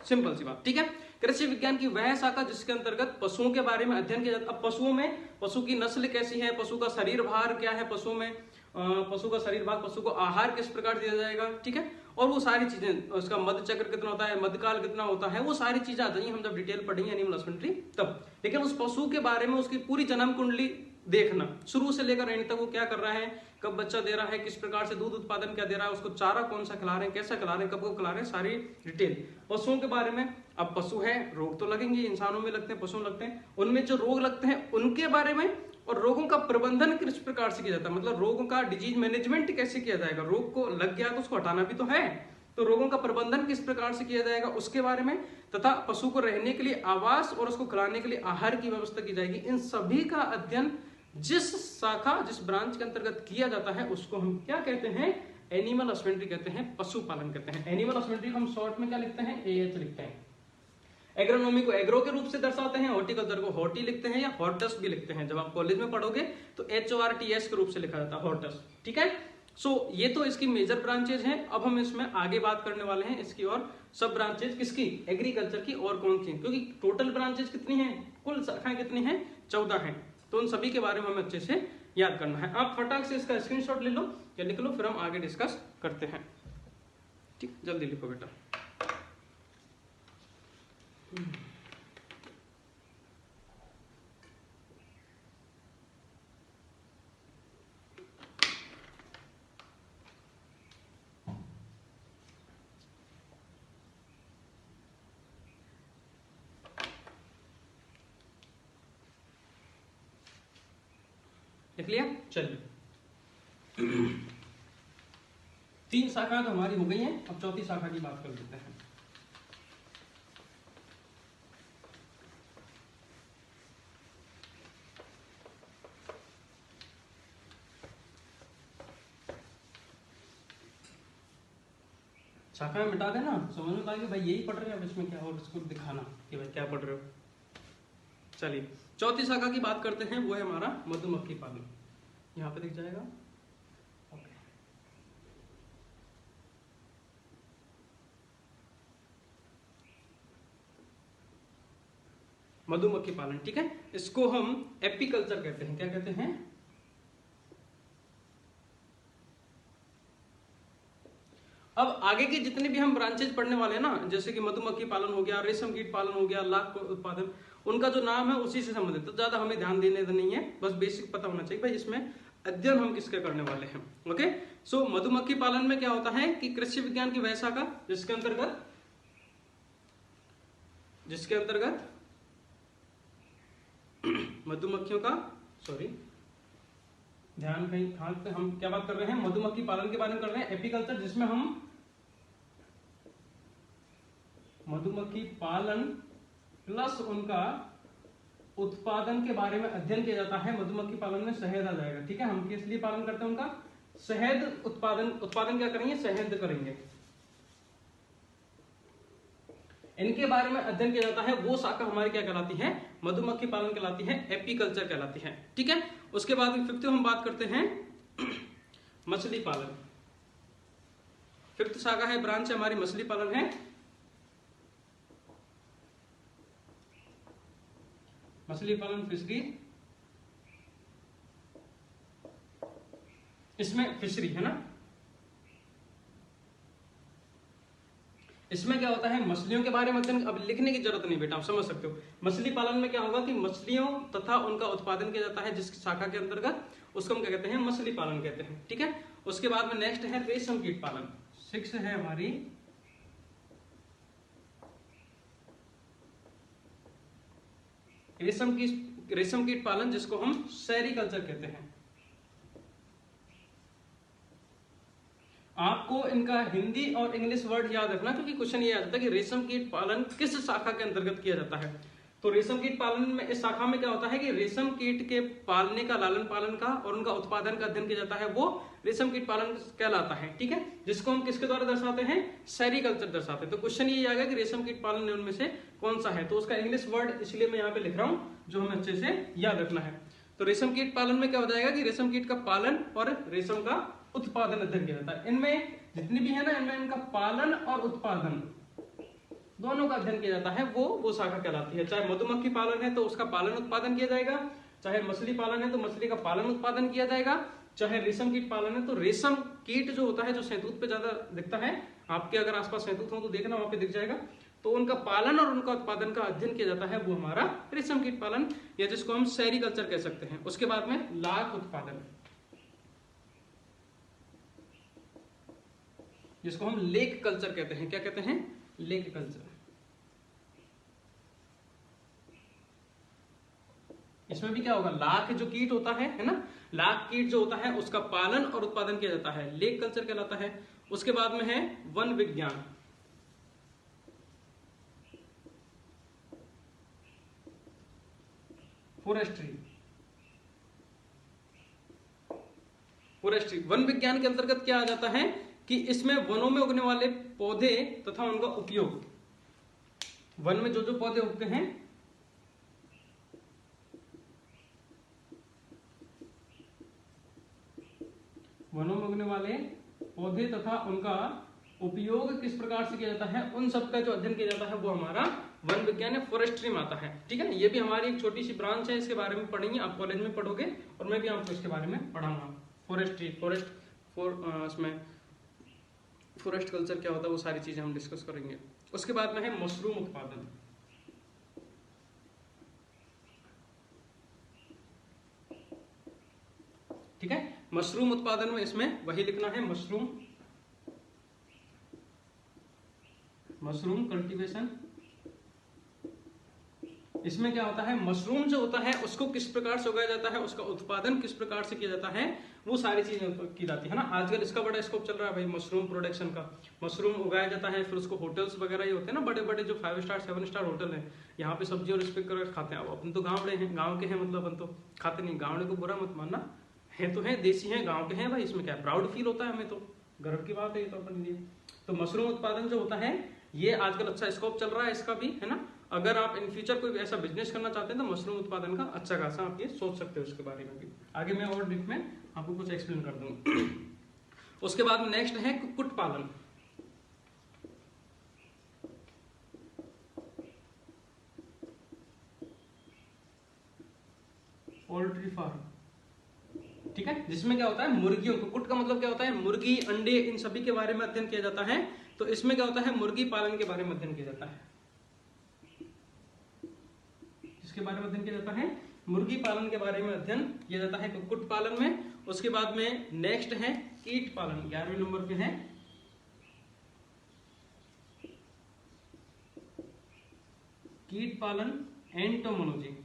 सिंपल सी बात, ठीक है। कृषि विज्ञान की वह शाखा जिसके अंतर्गत पशुओं के बारे में अध्ययन किया जाता है। अब पशुओं में पशु की नस्ल कैसी है, पशु का शरीर भार क्या है, पशु में पशु का शरीर भार, पशु को आहार किस प्रकार दिया जाएगा, ठीक है, और वो सारी चीजें, उसका मध्य चक्र कितना होता है, मध्यकाल कितना होता है, वो सारी चीजें आ जाएंगी हम जब डिटेल पढ़ेंगे एनिमल हस्बेंड्री तब। लेकिन उस पशु के बारे में उसकी पूरी जन्म कुंडली देखना, शुरू से लेकर एंड तक वो क्या कर रहा है, कब बच्चा दे रहा है, किस प्रकार से दूध उत्पादन क्या दे रहा है, उसको चारा कौन सा खिला रहे हैं, कैसा खिला रहे हैं, कब को खिला रहे हैं, सारी डिटेल पशुओं के बारे में। अब पशु है, रोग तो लगेंगे, इंसानों में लगते हैं, पशुओं में लगते हैं, उनमें जो रोग लगते हैं उनके बारे में, और रोगों का प्रबंधन किस प्रकार से किया जाता है, मतलब रोगों का डिजीज मैनेजमेंट कैसे किया जाएगा, रोग को लग गया तो उसको हटाना भी तो है, तो रोगों का प्रबंधन किस प्रकार से किया जाएगा उसके बारे में, तथा पशु को रहने के लिए आवास और उसको खिलाने के लिए आहार की व्यवस्था की जाएगी। इन सभी का अध्ययन जिस शाखा, जिस ब्रांच के अंतर्गत किया जाता है उसको हम क्या कहते हैं, एनिमल हस्बेंड्री कहते हैं, पशुपालन कहते हैं। एनिमल हस्बेंड्री को हम शॉर्ट में क्या लिखते हैं, AH लिखते हैं। एग्रोनॉमी को एग्रो के रूप से दर्शाते हैं, हॉर्टिकल्चर को हॉर्टी लिखते हैं या हॉर्टस भी लिखते हैं। जब आप कॉलेज में पढ़ोगे तो HORTS के रूप से लिखा जाता है, हॉर्टस, ठीक है। सो ये तो इसकी मेजर ब्रांचेज हैं। अब हम इसमें आगे बात करने वाले हैं इसकी और सब ब्रांचेज किसकी, एग्रीकल्चर की, और कौन सी, क्योंकि टोटल ब्रांचेज कितनी हैं, कुल शाखाएं कितनी हैं, 14 हैं, तो उन सभी के बारे में हमें अच्छे से याद करना है। आप फटाक से इसका स्क्रीनशॉट ले लो या लिख लो, फिर हम आगे डिस्कस करते हैं, ठीक, जल्दी लिखो बेटा। लिख लिया, चलिए 3 शाखा तो हमारी हो गई हैं, अब चौथी शाखा की बात कर लेते हैं। शाखा में मिटा देना, समझ में लगे भाई यही पढ़ रहे हैं, अब इसमें क्या, और इसको दिखाना कि भाई क्या पढ़ रहे हो। चलिए चौथी शाखा की बात करते हैं, वो है हमारा मधुमक्खी पालन। यहाँ पे दिख जाएगा, ओके। मधुमक्खी पालन, ठीक है, इसको हम एपीकल्चर कहते हैं। क्या कहते हैं, अब आगे के जितने भी हम ब्रांचेज पढ़ने वाले हैं ना, जैसे कि मधुमक्खी पालन हो गया, रेशम कीट पालन हो गया, लाख उत्पादन, उनका जो नाम है उसी से संबंधित, तो ज्यादा हमें ध्यान देने तो नहीं है, बस बेसिक पता होना चाहिए भाई इसमें अध्ययन हम किसके करने वाले हैं, ओके। सो मधुमक्खी पालन में क्या होता है कि कृषि विज्ञान की वह शाखा जिसके अंतर्गत मधुमक्खियों का, सॉरी ध्यान कहीं पे, हम क्या बात कर रहे हैं, मधुमक्खी पालन के बारे में कर रहे हैं, एपीकल्चर, जिसमें हम मधुमक्खी पालन प्लस उनका उत्पादन के बारे में अध्ययन किया जाता है। मधुमक्खी पालन में शहद आ जाएगा, ठीक है, हम किस लिए पालन करते हैं उनका, शहद उत्पादन क्या करेंगे, शहद करेंगे, इनके बारे में अध्ययन किया जाता है। वो शाखा हमारी क्या कहलाती है, मधुमक्खी पालन कहलाती है, एपीकल्चर कहलाती है, ठीक है। उसके बाद फिफ्थ हम बात करते हैं मछली पालन। फिफ्थ शाखा है, ब्रांच हमारी मछली पालन है। मछली पालन फिशरी, इसमें फिशरी है ना, इसमें क्या होता है, मछलियों के बारे में अब लिखने की जरूरत नहीं बेटा, आप समझ सकते हो। मछली पालन में क्या होगा कि मछलियों तथा उनका उत्पादन किया जाता है जिस शाखा के अंतर्गत, उसको हम क्या कहते हैं, मछली पालन कहते हैं, ठीक है। उसके बाद में नेक्स्ट है रेशम कीट पालन, 6 है हमारी रेशम कीट पालन, जिसको हम सेरीकल्चर कहते हैं। आपको इनका हिंदी और इंग्लिश वर्ड याद रखना, क्योंकि क्वेश्चन ये आ जाता है कि रेशम कीट पालन किस शाखा के अंतर्गत किया जाता है। तो रेशम कीट पालन में इस शाखा में क्या होता है कि रेशम कीट के पालने का, लालन पालन का और उनका उत्पादन का अध्ययन किया जाता है, वो रेशम कीट पालन कहलाता है। ठीक है, जिसको हम किसके द्वारा दर्शाते हैं, सेरीकल्चर दर्शाते हैं। तो क्वेश्चन ये आएगा कि रेशम कीट पालन उनमें से कौन सा है, तो उसका इंग्लिश वर्ड इसलिए मैं यहाँ पे लिख रहा हूँ जो हमें अच्छे से याद रखना है। तो रेशम कीट पालन में क्या हो जाएगा कि रेशम कीट का पालन और रेशम का उत्पादन अध्ययन किया जाता है। इनमें जितनी भी है ना, इनमें इनका पालन और उत्पादन दोनों का अध्ययन किया जाता है, वो शाखा कहलाती है। चाहे मधुमक्खी पालन है तो उसका पालन उत्पादन किया जाएगा, चाहे मछली पालन है तो मछली का पालन उत्पादन किया जाएगा, चाहे रेशम कीट पालन है तो रेशम कीट जो होता है, जो शहतूत पे ज्यादा दिखता है, आपके अगर आसपास शहतूत हो तो देखना वहां पे दिख जाएगा, तो उनका पालन और उनका उत्पादन का अध्ययन किया जाता है, वो हमारा रेशम कीट पालन या जिसको हम सेरीकल्चर कह सकते हैं। उसके बाद में लाख उत्पादन, जिसको हम लेक कल्चर कहते हैं। क्या कहते हैं, लेक कल्चर। इसमें भी क्या होगा, लाख जो कीट होता है ना, लाख कीट जो होता है उसका पालन और उत्पादन किया जाता है, लेक कल्चर कहलाता है। उसके बाद में है वन विज्ञान, फॉरेस्ट्री। फॉरेस्ट्री वन विज्ञान के अंतर्गत क्या आ जाता है कि इसमें वनों में उगने वाले पौधे तथा उनका उपयोग, वन में जो जो पौधे उगते हैं, वनों में उगने वाले पौधे तथा उनका उपयोग किस प्रकार से किया जाता है, उन सब का जो अध्ययन किया जाता है वो हमारा वन विज्ञान या फॉरेस्ट्री में आता है। ठीक है ना, ये भी हमारी एक छोटी सी ब्रांच है, इसके बारे में पढ़ेंगे, आप कॉलेज में पढ़ोगे और मैं भी आपको इसके बारे में पढ़ाऊंगा। फॉरेस्ट्री, इसमें फॉरेस्ट कल्चर क्या होता है, वो सारी चीजें हम डिस्कस करेंगे। उसके बाद में है मशरूम उत्पादन। ठीक है, मशरूम उत्पादन में इसमें वही लिखना है, मशरूम कल्टीवेशन। इसमें क्या होता है, मशरूम जो होता है उसको किस प्रकार से उगाया जाता है, उसका उत्पादन किस प्रकार से किया जाता है, वो सारी चीजें की जाती है ना। आजकल इसका बड़ा स्कोप चल रहा है भाई, मशरूम प्रोडक्शन का। मशरूम उगाया जाता है, फिर उसको होटल्स वगैरह ये होते हैं ना, बड़े बड़े जो 5 स्टार 7 स्टार होटल है, यहाँ पे सब्जी और स्पिक कर खाते हैं। अब अपन तो गाँवड़े हैं, गाँव के हैं, मतलब अपन तो खाते नहीं, गाँवड़े को बुरा मत मानना, है तो है, देसी है, गाँव के हैं भाई, इसमें क्या प्राउड फील होता है, हमें तो गर्व की बात है ये तो अपन लिए। तो मशरूम उत्पादन जो होता है ये आजकल अच्छा स्कोप चल रहा है इसका भी, है ना। अगर आप इन फ्यूचर कोई ऐसा बिजनेस करना चाहते हैं तो मशरूम उत्पादन का अच्छा खासा आप ये सोच सकते हो, उसके बारे में भी आगे मैं और डीप में आपको कुछ एक्सप्लेन कर दूंगा। उसके बाद नेक्स्ट है कुक्कुट पालन। पोल्ट्री फार्म, ठीक है, जिसमें क्या होता है मुर्गियों, कुक्कुट का मतलब क्या होता है, मुर्गी, अंडे, इन सभी के बारे में अध्ययन किया जाता है। तो इसमें क्या होता है, मुर्गी पालन के बारे में अध्ययन किया जाता है। किसके बारे में अध्ययन किया जाता है, मुर्गी पालन के बारे में अध्ययन किया जाता है कुक्कुट पालन में। उसके बाद में नेक्स्ट है कीट पालन, 11वें नंबर पे है कीट पालन, एंटोमोलॉजी।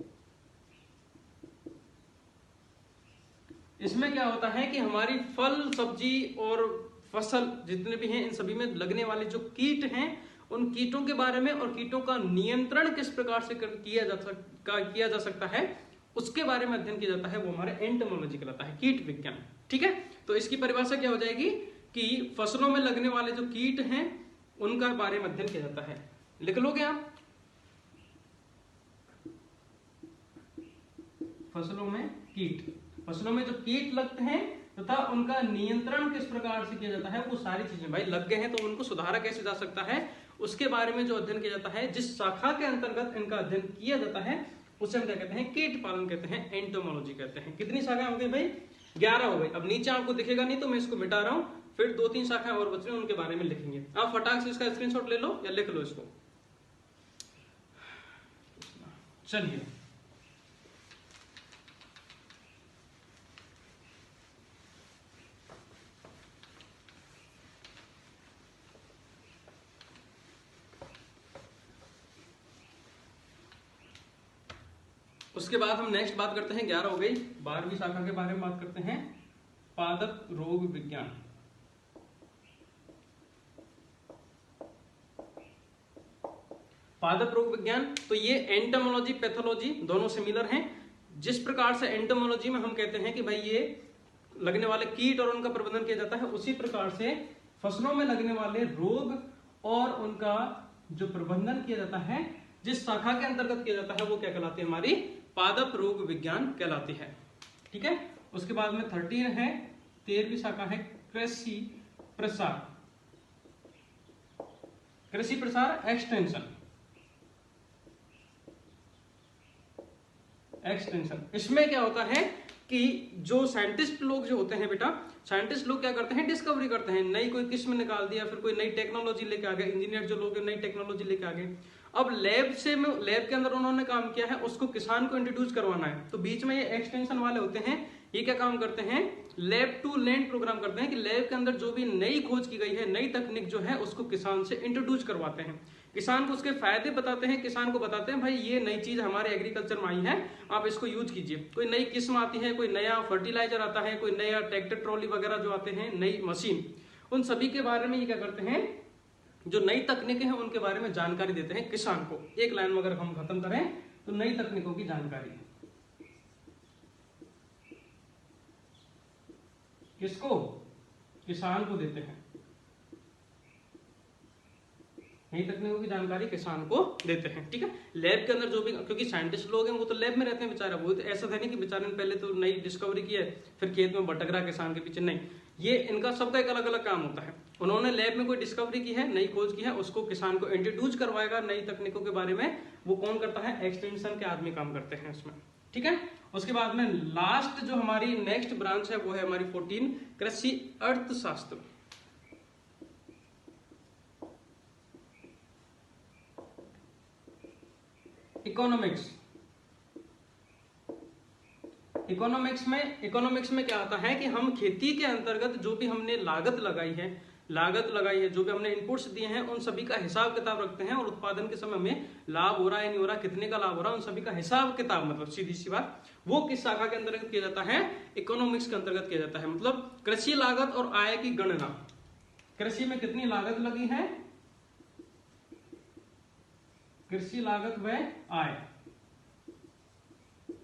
इसमें क्या होता है कि हमारी फल, सब्जी और फसल जितने भी हैं, इन सभी में लगने वाले जो कीट हैं, उन कीटों के बारे में और कीटों का नियंत्रण किस प्रकार से किया जा सकता है, उसके बारे में अध्ययन किया जाता है, वो हमारे एंटोमोलॉजी कहलाता है, कीट विज्ञान। ठीक है, तो इसकी परिभाषा क्या हो जाएगी कि फसलों में लगने वाले जो कीट हैं उनका बारे में अध्ययन किया जाता है। लिख लोगे आप, फसलों में कीट, फसलों में जो कीट लगते हैं तथा उनका नियंत्रण किस प्रकार से किया जाता है, वो सारी चीजें भाई लग गए हैं तो उनको सुधारा कैसे जा सकता है, उसके बारे में जो अध्ययन किया जाता है, जिस शाखा के अंतर्गत इनका अध्ययन किया जाता है उसे हम क्या कहते हैं, कीट पालन कहते हैं, एंटोमोलॉजी कहते हैं। कितनी शाखाएं हो गई भाई, 11 हो गई। अब नीचे आपको दिखेगा नहीं तो मैं इसको मिटा रहा हूं, फिर 2-3 शाखाएं और बच रही हैं, उनके बारे में लिखेंगे। आप फटाक से इसका स्क्रीनशॉट ले लो या लिख लो इसको। चलिए उसके बाद हम नेक्स्ट बात करते हैं, 11 हो गई, 12वीं शाखा के बारे में बात करते हैं, पादप रोग विज्ञान। पादप रोग विज्ञान, तो ये एंटोमोलॉजी पैथोलॉजी दोनों सिमिलर हैं। जिस प्रकार से एंटोमोलॉजी में हम कहते हैं कि भाई ये लगने वाले कीट और उनका प्रबंधन किया जाता है, उसी प्रकार से फसलों में लगने वाले रोग और उनका जो प्रबंधन किया जाता है, जिस शाखा के अंतर्गत किया जाता है, वो क्या कहलाती है, हमारी पादप रोग विज्ञान कहलाती है। ठीक है, उसके बाद में 13 है, 13वीं शाखा है कृषि प्रसार, कृषि प्रसार एक्सटेंशन। इसमें क्या होता है कि जो साइंटिस्ट लोग जो होते हैं बेटा, साइंटिस्ट लोग क्या करते हैं, डिस्कवरी करते हैं, नई कोई किस्म निकाल दिया, फिर कोई नई टेक्नोलॉजी लेके आ गए, इंजीनियर जो लोग नई टेक्नोलॉजी लेके आ गए। अब लैब के अंदर उन्होंने काम किया है, उसको किसान को इंट्रोड्यूस करवाना है, तो बीच में ये एक्सटेंशन वाले होते हैं, ये क्या काम करते हैं, लैब टू लैंड प्रोग्राम करते हैं कि लैब के अंदर जो भी नई खोज की गई है, नई तकनीक जो है, उसको किसान से इंट्रोड्यूस करवाते हैं, किसान को उसके फायदे बताते हैं, किसान को बताते हैं भाई ये नई चीज हमारे एग्रीकल्चर में आई है, आप इसको यूज कीजिए। कोई नई किस्म आती है, कोई नया फर्टिलाइजर आता है, कोई नया ट्रैक्टर ट्रॉली वगैरह जो आते हैं, नई मशीन, उन सभी के बारे में ये क्या करते हैं, जो नई तकनीकें हैं उनके बारे में जानकारी देते हैं किसान को। एक लाइन में अगर हम खत्म करें तो नई तकनीकों की जानकारी किसको, किसान को देते हैं, नई तकनीकों की जानकारी किसान को देते हैं। ठीक है, लैब के अंदर जो भी, क्योंकि साइंटिस्ट लोग हैं वो तो लैब में रहते हैं बेचारा, वो तो ऐसा था नहीं कि बेचारे ने पहले तो नई डिस्कवरी की है फिर खेत में भटक रहा किसान के पीछे, नहीं, ये इनका सबका एक अलग अलग काम होता है। उन्होंने लैब में कोई डिस्कवरी की है, नई खोज की है, उसको किसान को इंट्रोड्यूस करवाएगा नई तकनीकों के बारे में, वो कौन करता है, एक्सटेंशन के आदमी काम करते हैं उसमें। ठीक है, उसके बाद में लास्ट जो हमारी नेक्स्ट ब्रांच है वो है हमारी 14 कृषि अर्थशास्त्र। इकोनॉमिक्स, इकोनॉमिक्स में क्या आता है कि हम खेती के अंतर्गत जो भी हमने लागत लगाई है, जो भी हमने इनपुट्स दिए हैं, उन सभी का हिसाब किताब रखते हैं, और उत्पादन के समय में लाभ हो रहा है नहीं हो रहा, कितने का लाभ हो रहा है, उन सभी का हिसाब किताब, मतलब सीधी सी बात, वो किस शाखा के अंतर्गत किया जाता है, इकोनॉमिक्स के अंतर्गत किया जाता है। मतलब कृषि लागत और आय की गणना, कृषि में कितनी लागत लगी है, कृषि लागत व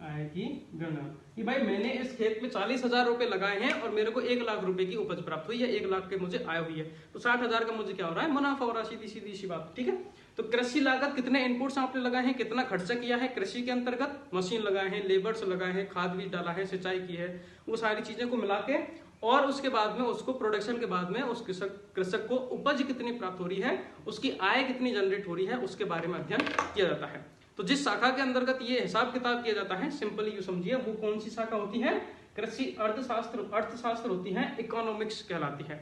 आय की गणना, कि भाई मैंने इस खेत में 40,000 रुपए लगाए हैं और मेरे को 1 लाख रुपए की उपज प्राप्त हुई है, 1 लाख के मुझे आय हुई है, तो 60,000 का मुझे क्या हो रहा है, मुनाफा हो रहा है, सीधी सीधी सी बात। ठीक है, तो कृषि लागत कितने इनपुट्स आपने लगाए हैं, कितना खर्चा किया है कृषि के अंतर्गत, मशीन लगाए हैं, लेबर्स लगाए हैं, खाद बीज डाला है, सिंचाई की है, वो सारी चीजें को मिला के, और उसके बाद में उसको प्रोडक्शन के बाद में उस कृषक को उपज कितनी प्राप्त हो रही है, उसकी आय कितनी जनरेट हो रही है, उसके बारे में अध्ययन किया जाता है। तो जिस शाखा के अंतर्गत ये हिसाब किताब किया जाता है, सिंपली यू समझिए, वो कौन सी शाखा होती है, कृषि अर्थशास्त्र होती है, इकोनॉमिक्स कहलाती है।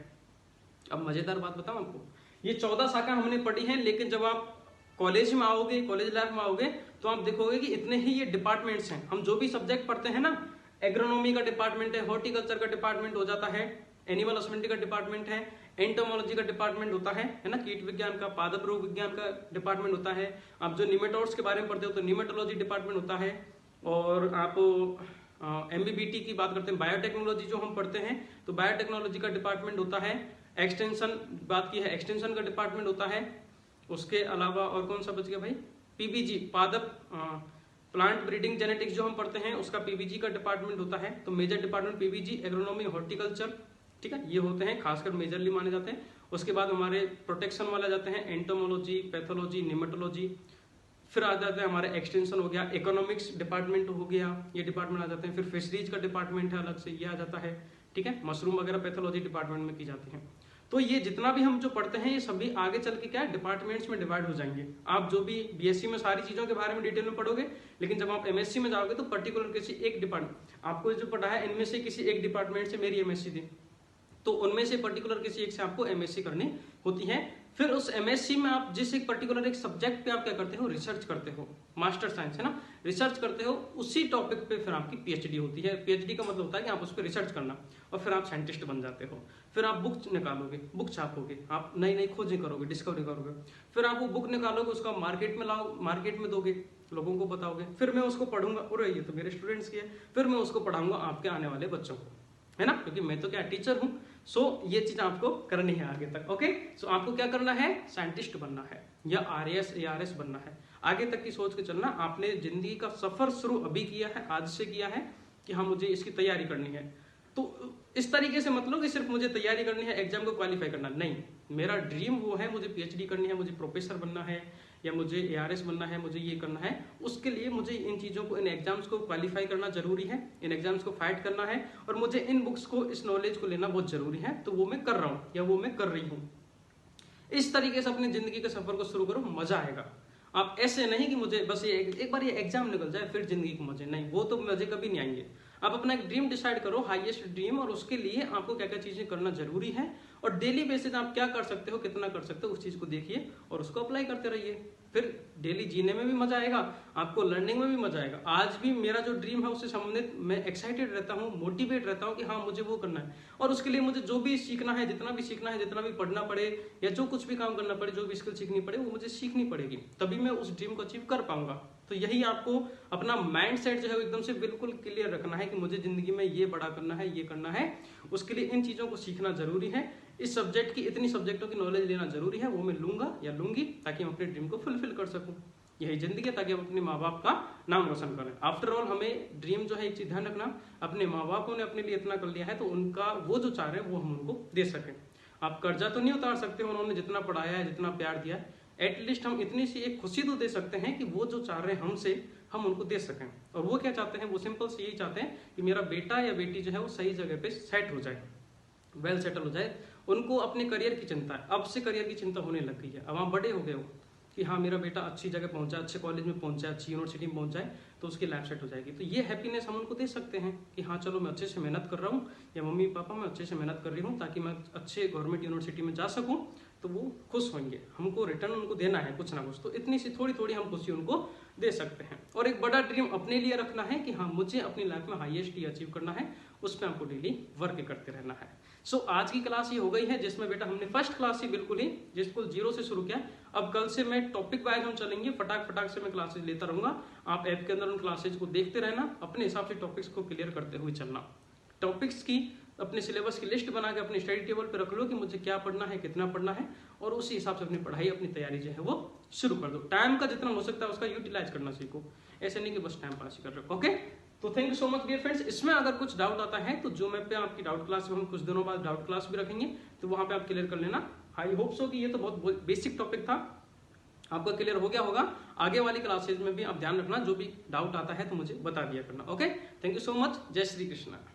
अब मजेदार बात बताऊं आपको, ये 14 शाखा हमने पढ़ी है, लेकिन जब आप कॉलेज में आओगे, कॉलेज लाइफ में आओगे, तो आप देखोगे कि इतने ही ये डिपार्टमेंट्स हैं। हम जो भी सब्जेक्ट पढ़ते हैं ना, एग्रोनॉमी का डिपार्टमेंट है, हॉर्टिकल्चर का डिपार्टमेंट हो जाता है, एनिमल हस्बेंड्री का डिपार्टमेंट है, एंटोमोलॉजी का डिपार्टमेंट होता है ना, कीट विज्ञान का, पादप रोग विज्ञान का डिपार्टमेंट होता है, आप जो निमेटोड्स के बारे में पढ़ते हो तो निमेटोलॉजी डिपार्टमेंट होता है, और आप एमबीबीटी की बात करते हैं, बायोटेक्नोलॉजी जो हम पढ़ते हैं तो बायोटेक्नोलॉजी का डिपार्टमेंट होता है, एक्सटेंशन बात की है, एक्सटेंशन का डिपार्टमेंट होता है। उसके अलावा और कौन सा बच गया भाई, पीबीजी, पादप प्लांट ब्रीडिंग जेनेटिक्स जो हम पढ़ते हैं उसका पीबीजी का डिपार्टमेंट होता है। तो major department PBG, agronomy, horticulture, ठीक है, ये होते हैं, खासकर मेजरली माने जाते हैं। उसके बाद हमारे प्रोटेक्शन वाले जाते हैं एंटोमोलॉजी, पैथोलॉजी, निमेटोलॉजी, फिर आ जाते हैं हमारे एक्सटेंशन हो गया, इकोनॉमिक्स डिपार्टमेंट हो गया, ये डिपार्टमेंट आ जाते हैं। फिर फिशरीज का डिपार्टमेंट है अलग से, ये आ जाता है, ठीक है, मशरूम वगैरह पैथोलॉजी डिपार्टमेंट में की जाती है। तो ये जितना भी हम जो पढ़ते हैं ये सभी आगे चल के क्या है, डिपार्टमेंट्स में डिवाइड हो जाएंगे। आप जो भी बीएससी में सारी चीजों के बारे में डिटेल में पढ़ोगे, लेकिन जब आप एमएससी में जाओगे तो पर्टिकुलर किसी एक डिपार्टमेंट, आपको जो पढ़ा है इनमें से किसी एक डिपार्टमेंट से मेरी एमएससी थी, तो उनमें से पर्टिकुलर किसी एक से आपको एमएससी करनी होती है। फिर उस एमएससी में आप जिस एक पर्टिकुलर एक सब्जेक्ट पे आप क्या करते हो, रिसर्च करते हो, मास्टर साइंस है ना, रिसर्च करते हो, उसी टॉपिक पे फिर आपकी पीएचडी होती है। पीएचडी का मतलब होता है कि आप उस पर रिसर्च करना और फिर आप साइंटिस्ट बन जाते हो। फिर आप बुक निकालोगे, बुक छापोगे, आप नई नई खोजें करोगे, डिस्कवरी करोगे, फिर आप वो बुक निकालोगे, उसका मार्केट में लाओ, मार्केट में दोगे, लोगों को बताओगे, फिर मैं उसको पढ़ूंगा, और ये तो मेरे स्टूडेंट्स की है, फिर मैं उसको पढ़ाऊंगा आपके आने वाले बच्चों को, है ना, क्योंकि मैं तो क्या टीचर हूँ। सो ये चीज आपको करनी है आगे तक। ओके, सो आपको क्या करना है, साइंटिस्ट बनना है या RAS ARS बनना है। आगे तक की सोच के चलना। आपने जिंदगी का सफर शुरू अभी किया है, आज से किया है कि हाँ मुझे इसकी तैयारी करनी है। तो इस तरीके से मतलब कि सिर्फ मुझे तैयारी करनी है, एग्जाम को क्वालिफाई करना नहीं। मेरा ड्रीम वो है, मुझे PhD करनी है, मुझे प्रोफेसर बनना है या मुझे ARS बनना है, मुझे ये करना है। उसके लिए मुझे इन चीज़ों को, इन एग्जाम्स को क्वालिफाई करना जरूरी है, इन एग्जाम्स को फाइट करना है और मुझे इन बुक्स को, इस नॉलेज को लेना बहुत जरूरी है। तो वो मैं कर रहा हूँ या वो मैं कर रही हूँ। इस तरीके से अपनी जिंदगी के सफर को शुरू करो, मजा आएगा। आप ऐसे नहीं कि मुझे बस ये एक बार ये एग्जाम निकल जाए फिर जिंदगी के मजे, नहीं, वो तो मजे कभी नहीं आएंगे। आप अपना एक ड्रीम डिसाइड करो, हाईएस्ट ड्रीम, और उसके लिए आपको क्या क्या चीजें करना जरूरी है और डेली बेसिस आप क्या कर सकते हो, कितना कर सकते हो, उस चीज को देखिए और उसको अप्लाई करते रहिए। फिर डेली जीने में भी मजा आएगा, आपको लर्निंग में भी मजा आएगा। आज भी मेरा जो ड्रीम है उससे संबंधित मैं एक्साइटेड रहता हूँ, मोटिवेट रहता हूँ कि हाँ मुझे वो करना है और उसके लिए मुझे जो भी सीखना है, जितना भी सीखना है, जितना भी पढ़ना पड़े या जो कुछ भी काम करना पड़े, जो भी स्किल सीखनी पड़े, वो मुझे सीखनी पड़ेगी, तभी मैं उस ड्रीम को अचीव कर पाऊंगा। तो यही आपको अपना माइंड सेट जो है एकदम से बिल्कुल क्लियर रखना है कि मुझे जिंदगी में ये बड़ा करना है, ये करना है। उसके लिए इन चीजों को सीखना जरूरी है। इस सब्जेक्ट की, इतनी सब्जेक्टों की नॉलेज लेना जरूरी है, वो मैं लूंगा या लूंगी ताकि मैं अपने ड्रीम को फुलफिल कर सकूं। यही जिंदगी है, ताकि हम अपने माँ बाप का नाम रोशन करें। आफ्टर ऑल हमें ड्रीम जो है, एक चीज ध्यान रखना, अपने माँ बापों ने अपने लिए इतना कर लिया है तो उनका वो जो चाह रहे हैं वो हम उनको दे सकें। आप कर्जा तो नहीं उतार सकते, उन्होंने जितना पढ़ाया है, जितना प्यार दिया है, एटलीस्ट हम इतनी सी एक खुशी तो दे सकते हैं कि वो जो चाह रहे हैं हमसे, हम उनको दे सकें। और वो क्या चाहते हैं, वो सिंपल से यही चाहते हैं कि मेरा बेटा या बेटी जो है वो सही जगह पे सेट हो जाए, वेल सेटल हो जाए। उनको अपने करियर की चिंता है, अब से करियर की चिंता होने लग गई है। अब आप बड़े हो गए हो कि हाँ मेरा बेटा अच्छी जगह पहुंचा, अच्छे कॉलेज में पहुंचा, अच्छी यूनिवर्सिटी में पहुंच जाए तो उसकी लाइफ सेट हो जाएगी। तो ये हैप्पीनेस हम उनको दे सकते हैं कि हाँ चलो मैं अच्छे से मेहनत कर रहा हूँ, या मम्मी पापा मैं अच्छे से मेहनत कर रही हूँ ताकि मैं अच्छे गवर्नमेंट यूनिवर्सिटी में जा सकूँ, तो वो खुश होंगे। हमको रिटर्न उनको देना है कुछ ना कुछ, तो इतनी सी थोड़ी थोड़ी हम खुशी उनको दे सकते हैं। और एक बड़ा ड्रीम अपने लिए रखना है कि हाँ मुझे अपनी लाइफ में हाईएस्ट अचीव करना है, उस पर आपको डेली वर्क करते रहना है। सो आज की क्लास ये हो गई है जिसमें बेटा हमने फर्स्ट क्लास ही बिल्कुल 0 से शुरू किया। अब कल से मैं टॉपिक वाइज हम चलेंगे, फटाक से मैं क्लासेस लेता रहूंगा। आप ऐप के अंदर उन क्लासेज को देखते रहना, अपने हिसाब से टॉपिक्स को क्लियर करते हुए चलना। टॉपिक्स की अपने सिलेबस की लिस्ट बना के अपने स्टडी टेबल पे रख लो कि मुझे क्या पढ़ना है, कितना पढ़ना है, और उसी हिसाब से अपनी पढ़ाई, अपनी तैयारी जो है वो शुरू कर दो। टाइम का जितना हो सकता है उसका यूटिलाइज करना सीखो, ऐसे नहीं कि बस टाइम पास ही कर रहे हो। ओके, तो thank you so much dear friends. इसमें अगर कुछ डाउट आता है तो जो मैं पे आपकी डाउट क्लास में हम कुछ दिनों बाद डाउट क्लास भी रखेंगे, तो वहां पे आप क्लियर कर लेना। आई होप सो कि ये तो बहुत बेसिक टॉपिक था, आपका क्लियर हो गया होगा। आगे वाली क्लासेज में भी आप ध्यान रखना, जो भी डाउट आता है तो मुझे बता दिया करना। Okay, thank you so much. जय श्री कृष्णा।